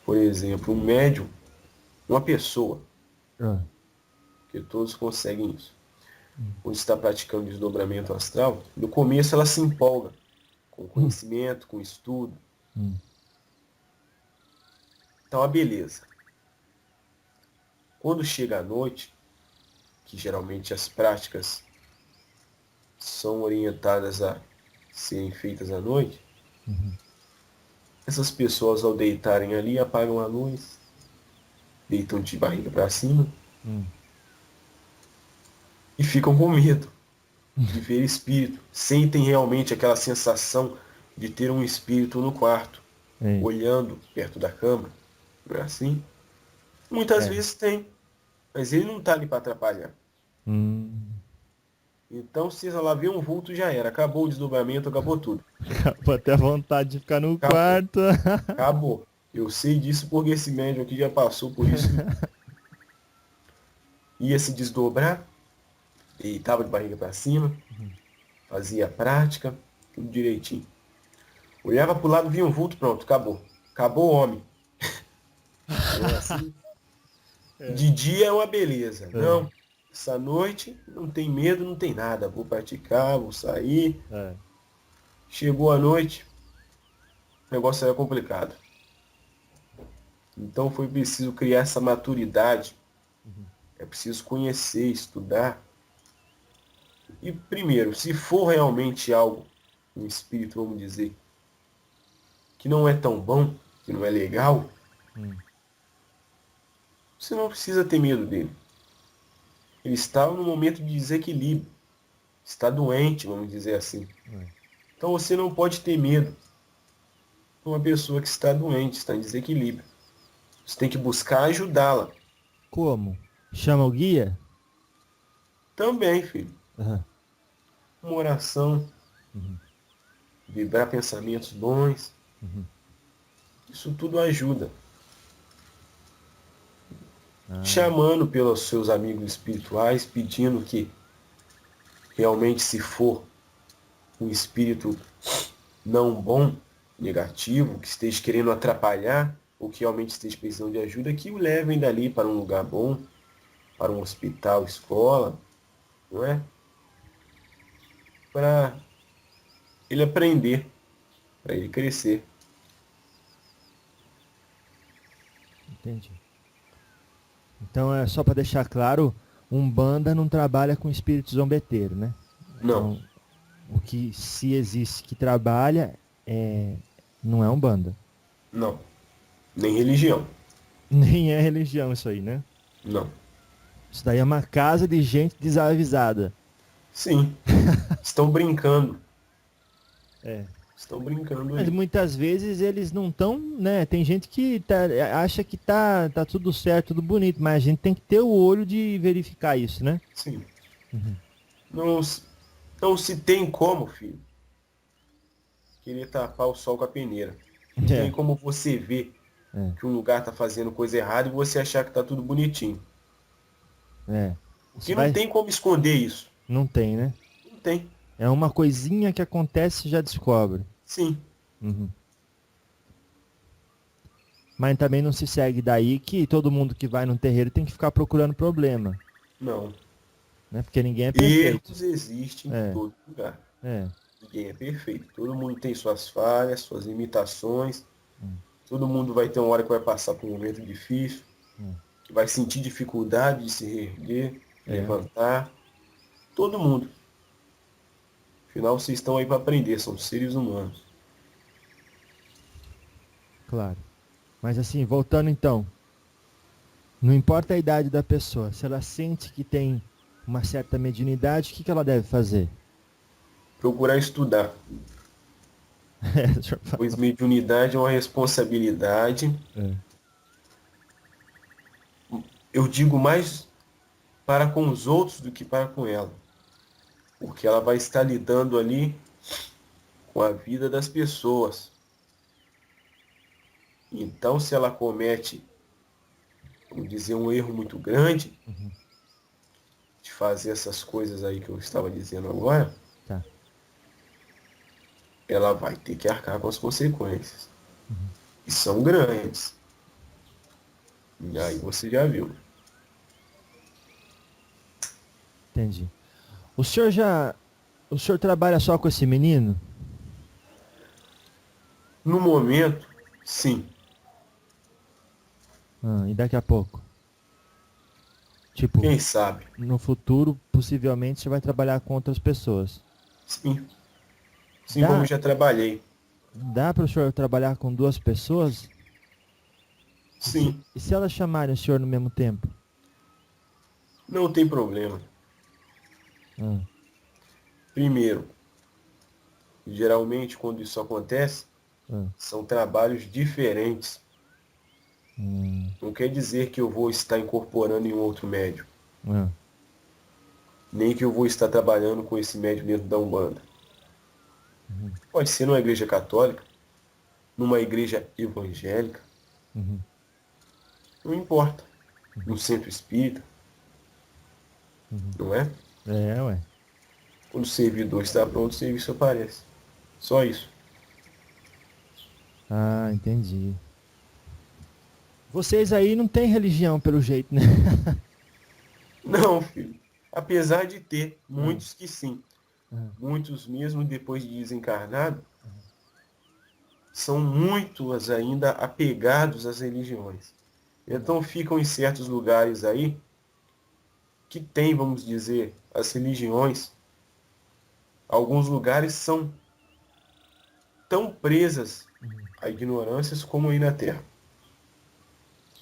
Por exemplo, um médium, uma pessoa, É. que todos conseguem isso. Quando está praticando desdobramento astral, no começo ela se empolga com conhecimento, com estudo. Hum. Então, a beleza. Quando chega a noite, que geralmente as práticas são orientadas a serem feitas à noite, essas pessoas ao deitarem ali apagam a luz, deitam de barriga para cima e ficam com medo de ver espírito. Sentem realmente aquela sensação de ter um espírito no quarto, É. olhando perto da cama. Não é assim? Muitas É. vezes tem. Mas ele não está ali para atrapalhar. Hum. Então, se ela vê um vulto, já era. Acabou o desdobramento, acabou tudo. Acabou até a vontade de ficar no Acabou. quarto. Acabou. Eu sei disso porque esse médium aqui já passou por isso. Ia se desdobrar, e estava de barriga para cima, fazia a prática, tudo direitinho. Olhava para o lado, via um vulto, pronto, acabou. Acabou o homem. É assim. De dia é uma beleza. Não, essa noite não tem medo, não tem nada. Vou praticar, vou sair. É. Chegou a noite, o negócio era complicado. Então foi preciso criar essa maturidade. É preciso conhecer, estudar. E primeiro, se for realmente algo, um espírito, vamos dizer, que não é tão bom, que não é legal, você não precisa ter medo dele. Ele está no momento de desequilíbrio. Está doente, vamos dizer assim. Então você não pode ter medo de uma pessoa que está doente, está em desequilíbrio. Você tem que buscar ajudá-la. Como? Chama o guia? Também, filho. Aham. Uma oração, vibrar pensamentos bons. Isso tudo ajuda. Chamando pelos seus amigos espirituais, pedindo que realmente, se for um espírito não bom, negativo, que esteja querendo atrapalhar, ou que realmente esteja precisando de ajuda, que o levem dali para um lugar bom, para um hospital, escola, não é? Para ele aprender, para ele crescer. Entendi. Então é só para deixar claro, Umbanda não trabalha com espírito zombeteiro, né? Não, Então, o que se existe que trabalha não é Umbanda. não. Nem religião. Nem é religião isso aí, né? Não. Isso daí é uma casa de gente desavisada. Sim. Estão brincando. É. Estão brincando Mas aí. muitas vezes eles não estão, né? Tem gente que acha que tá tudo certo, tudo bonito, mas a gente tem que ter o olho de verificar isso, né? Sim. Não, não se tem como, filho, querer tapar o sol com a peneira. Não tem como você ver que um lugar está fazendo coisa errada e você achar que está tudo bonitinho. É. Porque não tem como esconder isso. Não tem, né? Não tem. É uma coisinha que acontece e já descobre. Sim. Uhum. Mas também não se segue daí que todo mundo que vai num terreiro tem que ficar procurando problema. Não. Né? Porque ninguém é perfeito. Erros existem em É. todo lugar. É. Ninguém é perfeito. Todo mundo tem suas falhas, suas limitações. Todo mundo vai ter uma hora que vai passar por um momento difícil. Que vai sentir dificuldade de se reerguer, levantar. Todo mundo. Afinal, vocês estão aí para aprender, são seres humanos. Claro. Mas assim, voltando então. Não importa a idade da pessoa, se ela sente que tem uma certa mediunidade, o que ela deve fazer? Procurar estudar. Pois mediunidade é uma responsabilidade. Eu digo mais para com os outros do que para com ela. Porque ela vai estar lidando ali com a vida das pessoas. Então, se ela comete, vamos dizer, um erro muito grande, de fazer essas coisas aí que eu estava dizendo agora, Tá. ela vai ter que arcar com as consequências. E são grandes. E aí você já viu. Entendi. O senhor trabalha só com esse menino? No momento, sim. E daqui a pouco? Tipo, Quem sabe? no futuro, possivelmente, você vai trabalhar com outras pessoas. Sim. Sim, Dá- como eu já trabalhei. Dá para o senhor trabalhar com duas pessoas? Sim. E se elas chamarem o senhor no mesmo tempo? Não tem problema. Ah, Primeiro, geralmente quando isso acontece, ah. são trabalhos diferentes. Não quer dizer que eu vou estar incorporando em um outro médium. Ah, Nem que eu vou estar trabalhando com esse médium dentro da Umbanda. Pode ser numa igreja católica, numa igreja evangélica, uhum. não importa. No centro espírita, não é? É, ué. Quando o servidor está pronto, o serviço aparece. Só isso. Ah, entendi. Vocês aí não têm religião pelo jeito, né? Não, filho. Apesar de ter Ah, muitos que sim. ah, Muitos mesmo depois de desencarnado, são muitos ainda apegados às religiões. Então ficam em certos lugares aí que tem, vamos dizer, as religiões. Alguns lugares são tão presas a ignorâncias como aí na Terra.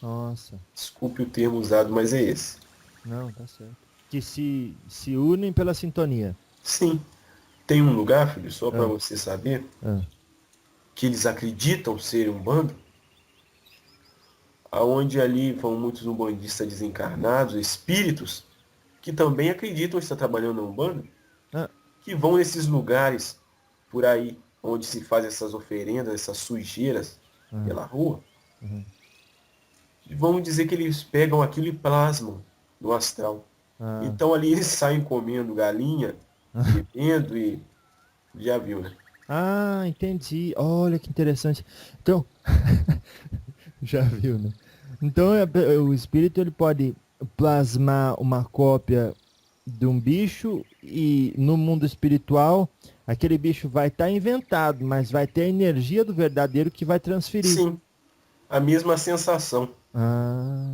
nossa. Desculpe o termo usado, mas é esse. Não, tá certo. Que se unem pela sintonia. Sim, tem um lugar, filho, só para Ah, você saber, ah, que eles acreditam ser um bando, aonde ali vão muitos umbandistas desencarnados, espíritos, que também acreditam estar trabalhando na Umbanda, ah, que vão nesses lugares por aí, onde se faz essas oferendas, essas sujeiras ah, pela rua, uhum, e vamos dizer que eles pegam aquilo e plasmam no astral. ah, Então ali eles saem comendo galinha, ah. bebendo e já viu, né? Ah, entendi. Olha que interessante. Então, já viu, né? Então, o espírito ele pode plasmar uma cópia de um bicho e no mundo espiritual aquele bicho vai estar inventado, mas vai ter a energia do verdadeiro que vai transferir. Sim, a mesma sensação. Ah,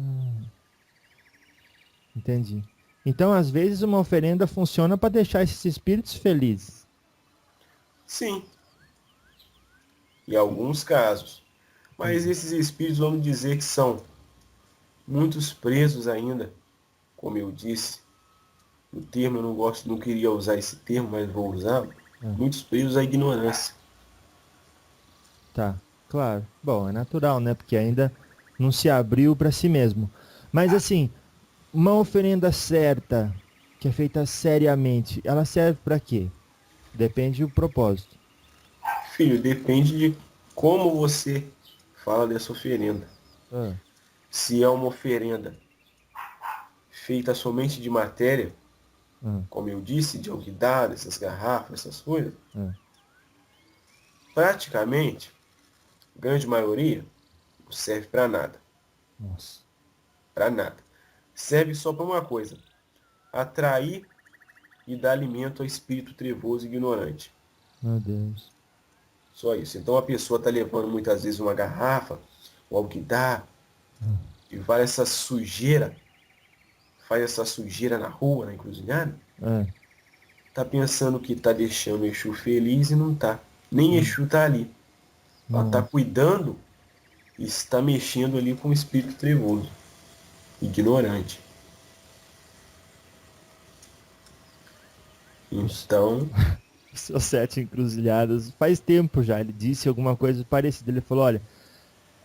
entendi. Então, às vezes, uma oferenda funciona para deixar esses espíritos felizes. Sim, em alguns casos. Mas Entendi. esses espíritos, vamos dizer que são muitos presos ainda, como eu disse. O termo eu não gosto, não queria usar esse termo, mas vou usar. Ah, Muitos presos à ignorância. tá, claro. Bom, é natural, né? Porque ainda não se abriu para si mesmo. Mas assim, uma oferenda certa, que é feita seriamente, ela serve para quê? Depende do propósito. Filho, depende de como você fala dessa oferenda. Ah, Se é uma oferenda feita somente de matéria, ah, como eu disse, de alguidar, essas garrafas, essas coisas, ah. praticamente, grande maioria, não serve para nada. Nossa. Para nada. Serve só para uma coisa: atrair e dar alimento ao espírito trevoso e ignorante. Meu Deus. Só isso. Então a pessoa está levando muitas vezes uma garrafa, ou alguidar, e vai essa sujeira, faz essa sujeira na rua, na encruzilhada, Ah, tá pensando que tá deixando o Exu feliz e não tá. Nem Exu tá ali. Ela tá nossa. cuidando e está mexendo ali com o espírito trevoso, ignorante. Os, Então, os seus sete encruzilhadas. Faz tempo já. Ele disse alguma coisa parecida. Ele falou: olha,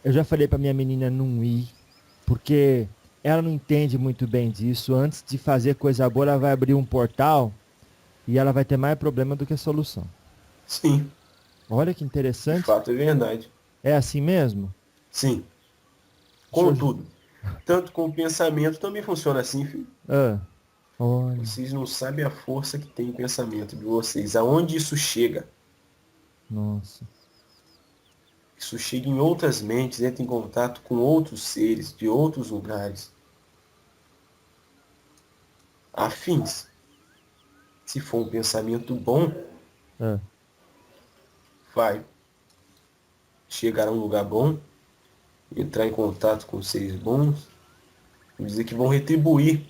eu já falei pra minha menina não ir, porque ela não entende muito bem disso. Antes de fazer coisa boa, ela vai abrir um portal e ela vai ter mais problema do que solução. sim, Olha que de interessante. fato é verdade. É assim mesmo? Sim, O senhor... contudo, tanto com o pensamento também funciona assim, filho. Ah, olha. Vocês não sabem a força que tem o pensamento de vocês. Aonde isso chega? Nossa. Isso chega em outras mentes, entra em contato com outros seres de outros lugares. Afins. Se for um pensamento bom, Ah, vai chegar a um lugar bom, entrar em contato com seres bons, e dizer que vão retribuir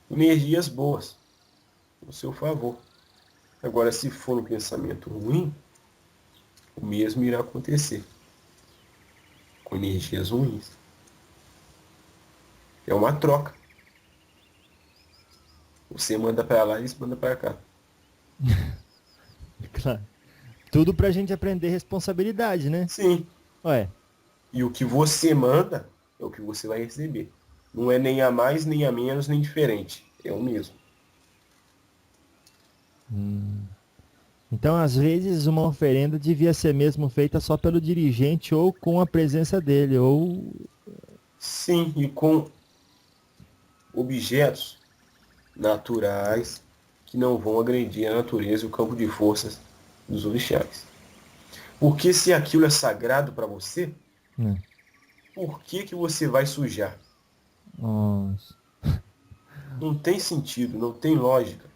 energias boas no seu favor. Agora, se for um pensamento ruim, o mesmo irá acontecer com energias ruins. É uma troca. Você manda para lá e eles mandam para cá. claro. Tudo pra gente aprender responsabilidade, né? Sim, Ué. E o que você manda é o que você vai receber. Não é nem a mais, nem a menos, nem diferente. É o mesmo. Então, às vezes, uma oferenda devia ser mesmo feita só pelo dirigente ou com a presença dele, ou... Sim, e com objetos naturais que não vão agredir a natureza e o campo de forças dos orixás. Porque se aquilo é sagrado para você, Né? por que que você vai sujar? Nossa. Não tem sentido, não tem lógica.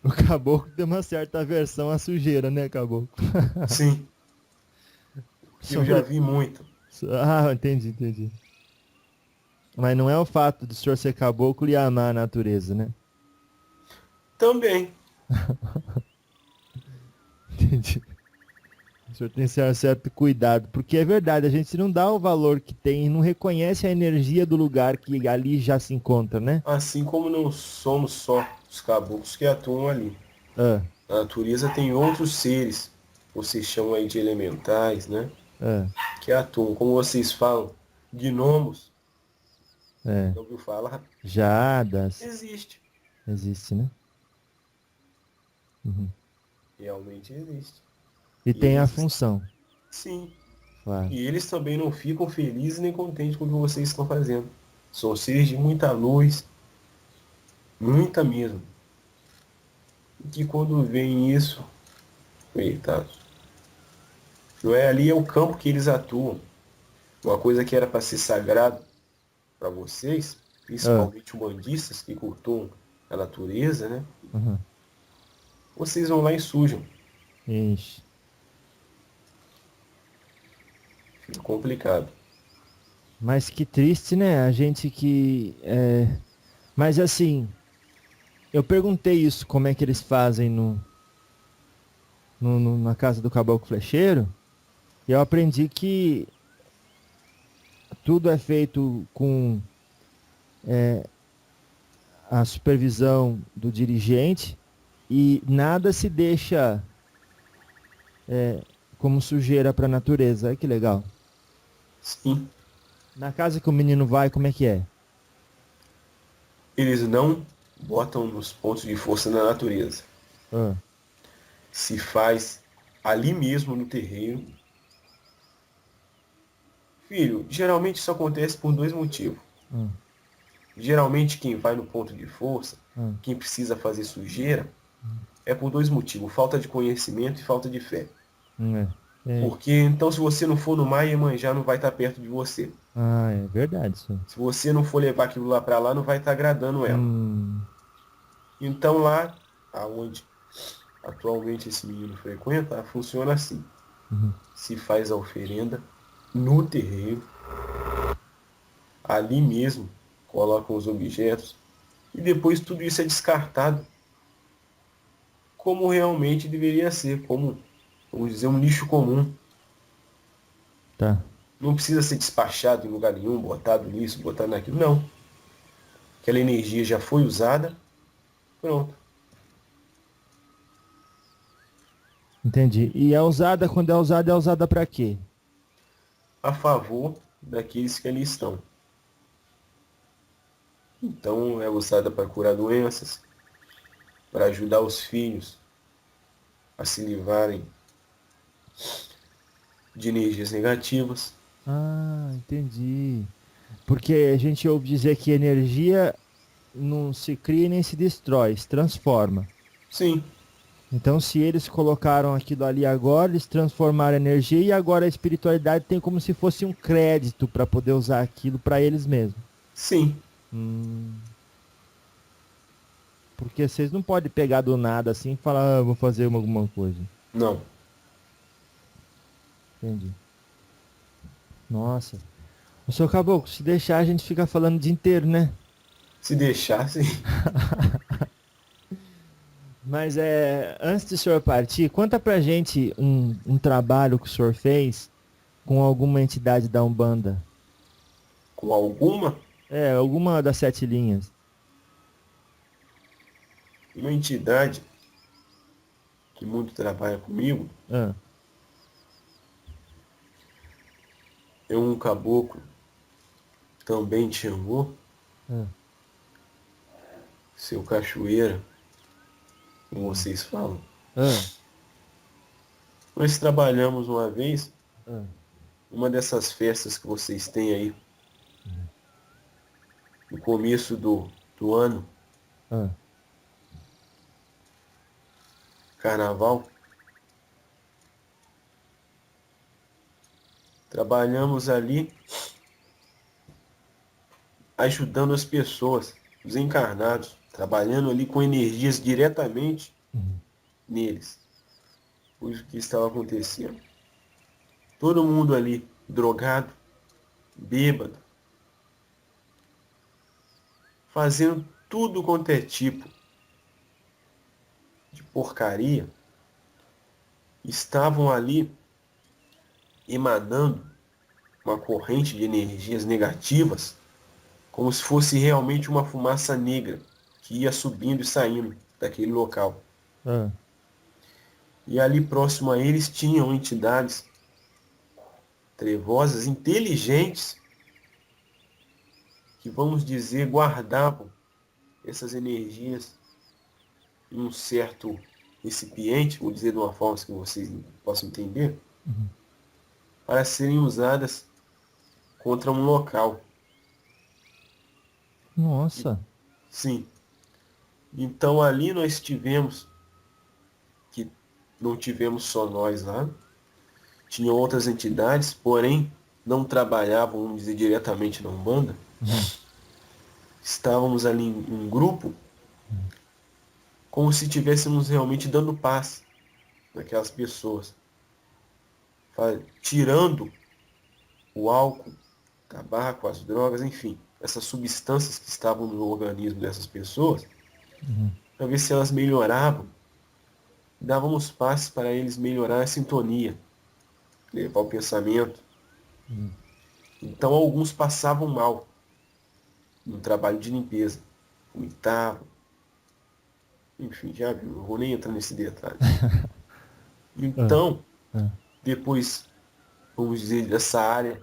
O caboclo tem uma certa aversão à sujeira, né, caboclo? Sim, porque eu já Sobre... vi muito. Ah, entendi. Mas não é o fato do senhor ser caboclo e amar a natureza, né? Também, Entendi. O senhor tem certo cuidado, porque é verdade, a gente não dá o valor que tem, não reconhece a energia do lugar que ali já se encontra, né? assim como não somos só os caboclos que atuam ali. Ah, A natureza tem outros seres, vocês chamam aí de elementais, né? ah, Que atuam, como vocês falam, gnomos. é. Já ouviu falar? Já das... Existe. Existe, né? Uhum. Realmente existe. E E tem a eles, função, sim. claro. E eles também não ficam felizes nem contentes com o que vocês estão fazendo. São seres de muita luz, muita mesmo. E que quando veem isso, coitados, não é ali é o campo que eles atuam. Uma coisa que era para ser sagrado para vocês, Ah, principalmente umbandistas que cultuam a natureza, né? uhum. Vocês vão lá e sujam. Ixi. Fica complicado. Mas que triste, né? A gente que... Mas assim, eu perguntei isso, como é que eles fazem na casa do caboclo flecheiro, e eu aprendi que tudo é feito com a supervisão do dirigente e nada se deixa como sujeira para a natureza. Olha que legal. Sim, Na casa que o menino vai, como é que é? eles não botam nos pontos de força na natureza. Ah, Se faz ali mesmo no terreiro. Filho, geralmente isso acontece por dois motivos. ah, Geralmente quem vai no ponto de força, ah, quem precisa fazer sujeira, é por dois motivos, falta de conhecimento e falta de fé. é. É. Porque então se você não for no mar, Iemanjá não vai estar perto de você. Ah, é verdade isso. Se você não for levar aquilo lá para lá, não vai estar agradando ela. Hum, Então lá, aonde atualmente esse menino frequenta, funciona assim. uhum. Se faz a oferenda no terreiro, ali mesmo, colocam os objetos, e depois tudo isso é descartado como realmente deveria ser, como, vamos dizer, um lixo comum. Tá. Não precisa ser despachado em lugar nenhum, botado nisso, botado naquilo, não. Aquela energia já foi usada, pronto. Entendi. E quando é usada para quê? A favor daqueles que ali estão. Então é usada para curar doenças, para ajudar os filhos a se livrarem de energias negativas. Ah, entendi. Porque a gente ouve dizer que energia não se cria nem se destrói, se transforma. Sim, Então, se eles colocaram aquilo ali agora, eles transformaram a energia e agora a espiritualidade tem como se fosse um crédito para poder usar aquilo para eles mesmos. sim, Hum, porque vocês não podem pegar do nada assim e falar, ah, vou fazer alguma coisa. não. Entendi. Nossa. O seu caboclo, se deixar a gente fica falando o dia inteiro, né? Se deixar, sim. Mas antes do senhor partir, conta pra gente um trabalho que o senhor fez com alguma entidade da Umbanda. Com alguma, Alguma das 7 linhas. uma entidade que muito trabalha comigo, Ah, é um caboclo, também de Xangô, Ah, seu cachoeira, como vocês falam. ah, Nós trabalhamos uma vez, ah, uma dessas festas que vocês têm aí, no começo do ano, ah. carnaval. Trabalhamos ali ajudando as pessoas, os encarnados, trabalhando ali com energias diretamente Uhum. neles. Foi o que estava acontecendo. Todo mundo ali, drogado, bêbado, fazendo tudo quanto é tipo de porcaria, estavam ali emanando uma corrente de energias negativas, como se fosse realmente uma fumaça negra que ia subindo e saindo daquele local. Ah, E ali próximo a eles tinham entidades trevosas, inteligentes, que vamos dizer guardavam essas energias em um certo recipiente, vou dizer de uma forma que vocês possam entender, uhum. para serem usadas contra um local. E, Nossa. sim. Então ali nós tivemos, que não tivemos só nós lá, tinha outras entidades, porém não trabalhavam, vamos dizer, diretamente na Umbanda. Uhum. Estávamos ali em um grupo, como se estivéssemos realmente dando paz naquelas pessoas, tirando o álcool, tabaco, as drogas, enfim, essas substâncias que estavam no organismo dessas pessoas, Uhum. para ver se elas melhoravam. Dávamos passes para eles melhorar a sintonia, levar o pensamento. Uhum. Então alguns passavam mal no trabalho de limpeza, vomitavam, enfim, já viu, não vou nem entrar nesse detalhe. Ah, Então, ah. depois, vamos dizer, dessa área,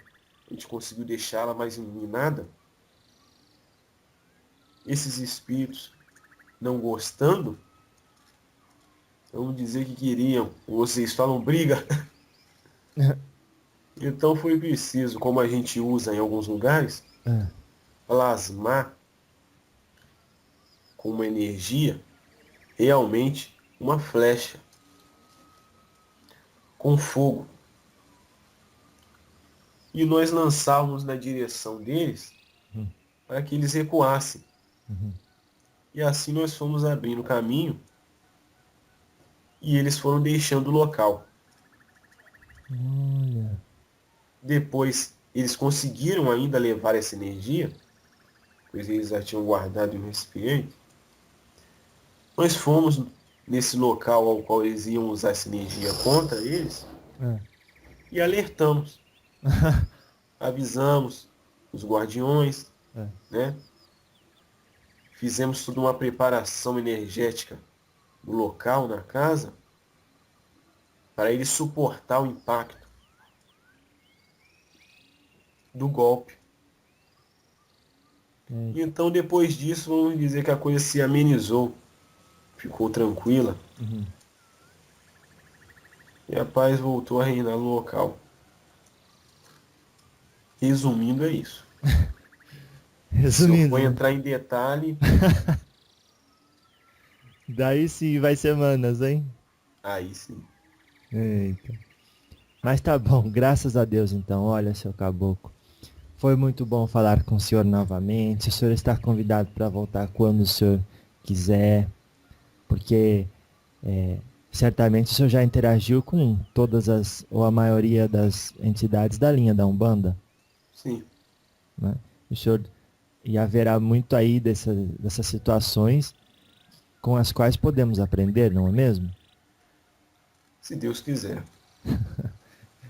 a gente conseguiu deixá-la mais iluminada. Esses espíritos, não gostando, vamos dizer que queriam, vocês falam briga. Então foi preciso, como a gente usa em alguns lugares, Ah, plasmar com uma energia realmente uma flecha com fogo. E nós lançávamos na direção deles uhum. para que eles recuassem. Uhum. E assim nós fomos abrindo caminho e eles foram deixando o local. Olha. Depois eles conseguiram ainda levar essa energia, pois eles já tinham guardado em um recipiente. Nós fomos nesse local ao qual eles iam usar essa energia contra eles Ah. e alertamos, avisamos os guardiões, Ah. né? Fizemos toda uma preparação energética no local, na casa, para ele suportar o impacto do golpe. É. Então, depois disso, vamos dizer que a coisa se amenizou, ficou tranquila, Uhum. e a paz voltou a reinar no local. Resumindo, é isso. Se eu for Resumindo, né? entrar em detalhe, Daí sim vai semanas, hein? aí sim. Eita. Mas tá bom, graças a Deus então. Olha, seu caboclo. Foi muito bom falar com o senhor novamente. O senhor está convidado para voltar quando o senhor quiser, porque certamente o senhor já interagiu com todas as, ou a maioria das entidades da linha da Umbanda, Sim, né? O senhor, e haverá muito aí dessas situações com as quais podemos aprender, não é mesmo? se Deus quiser.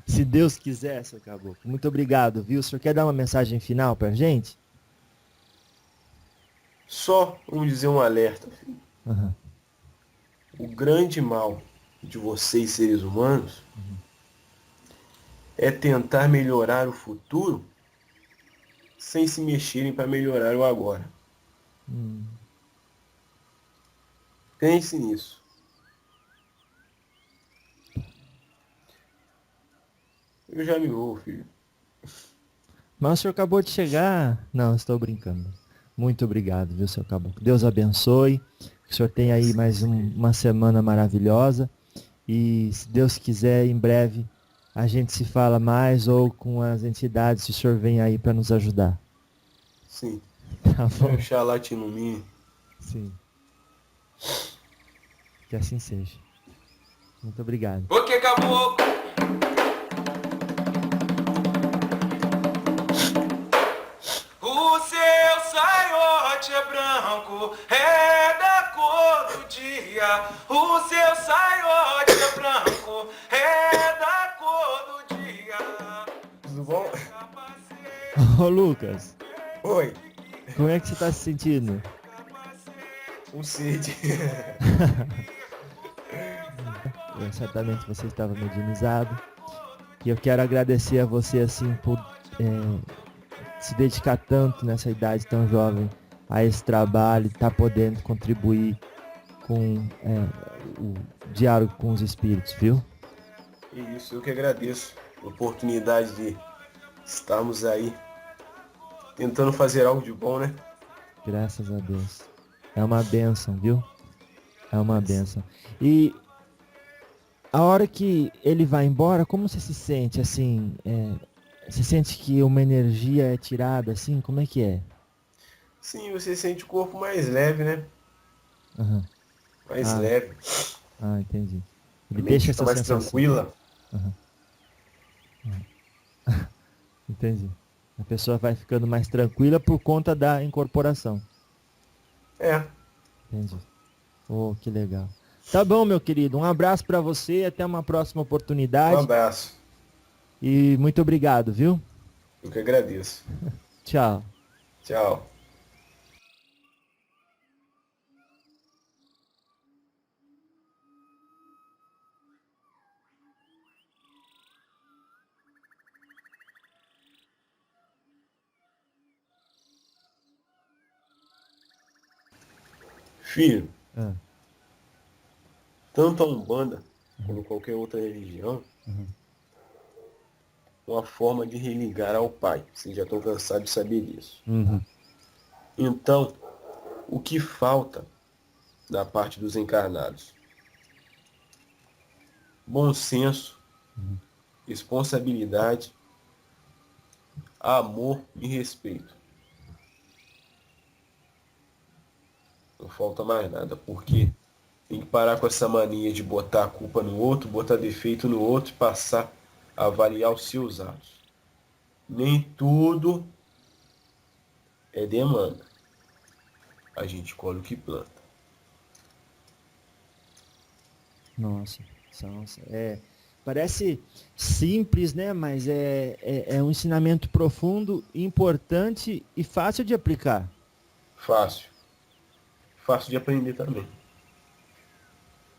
Se Deus quiser, seu caboclo. Muito obrigado, viu? O senhor quer dar uma mensagem final pra gente? Só, vamos dizer, um alerta, filho. Aham. O grande mal de vocês, seres humanos, é tentar melhorar o futuro sem se mexerem para melhorar o agora. Pense nisso. Eu já me vou, filho. Mas o senhor acabou de chegar. Não, estou brincando. Muito obrigado, viu, seu Caboclo? Deus abençoe. Que o senhor tenha aí mais uma semana maravilhosa. E se Deus quiser, em breve a gente se fala mais ou com as entidades, se o senhor vem aí para nos ajudar. Sim. Tá bom? Oxalá te ilumine. Sim. Que assim seja. Muito obrigado. O que caboclo? O seu saiote é branco, é da cor do dia. O seu saiote é branco, é da cor do dia. Tudo bom? Ô Lucas, Oi. como é que você tá se sentindo? Com sede. Certamente você estava medianizado. E eu quero agradecer a você assim por se dedicar tanto nessa idade tão jovem a esse trabalho, estar podendo contribuir com o diálogo com os espíritos, viu? Isso, eu que agradeço a oportunidade de estarmos aí tentando fazer algo de bom, né? Graças a Deus. É uma bênção, viu? É uma bênção. E a hora que ele vai embora, como você se sente, assim? Você sente que uma energia é tirada, assim? Como é que é? Sim, você sente o corpo mais leve, né? Aham. Mais Ah. leve. Entendi. A Ele mente deixa fica essa mais sensação. tranquila. Entendi. A pessoa vai ficando mais tranquila por conta da incorporação. É. Entendi. Oh, que legal. Tá bom, meu querido. Um abraço pra você. Até uma próxima Um oportunidade. abraço. E muito obrigado, viu? Eu que agradeço. Tchau. Tchau. Filho, Ah, tanto a Umbanda como qualquer outra religião, uma forma de religar ao Pai. Vocês já estão cansados de saber disso. uhum. Então, o que falta da parte dos encarnados? Bom senso, responsabilidade, amor e respeito. Não falta mais nada, porque tem que parar com essa mania de botar a culpa no outro, botar defeito no outro e passar a avaliar os seus atos. Nem tudo é demanda. A gente colhe o que planta. Nossa. Parece simples, né? Mas é um ensinamento profundo, importante e fácil de aplicar. Fácil. Fácil de aprender também.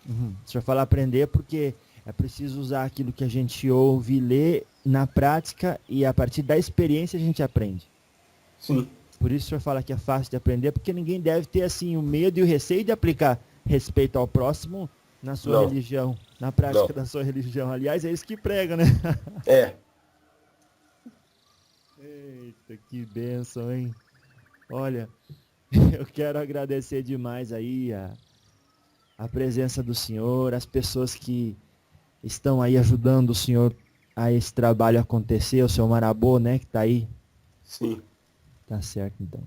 Uhum. Se eu falar aprender, porque é preciso usar aquilo que a gente ouve, ler na prática e a partir da experiência a gente aprende. Sim. Por isso o senhor fala que é fácil de aprender, porque ninguém deve ter assim o medo e o receio de aplicar respeito ao próximo na sua Não. religião, na prática Não. da sua religião. Aliás, é isso que prega, né? É. Eita, que bênção, hein? Olha, eu quero agradecer demais aí a presença do senhor, as pessoas que estão aí ajudando o senhor a esse trabalho acontecer, o seu Marabô, né, que tá aí. Sim. Tá certo, então.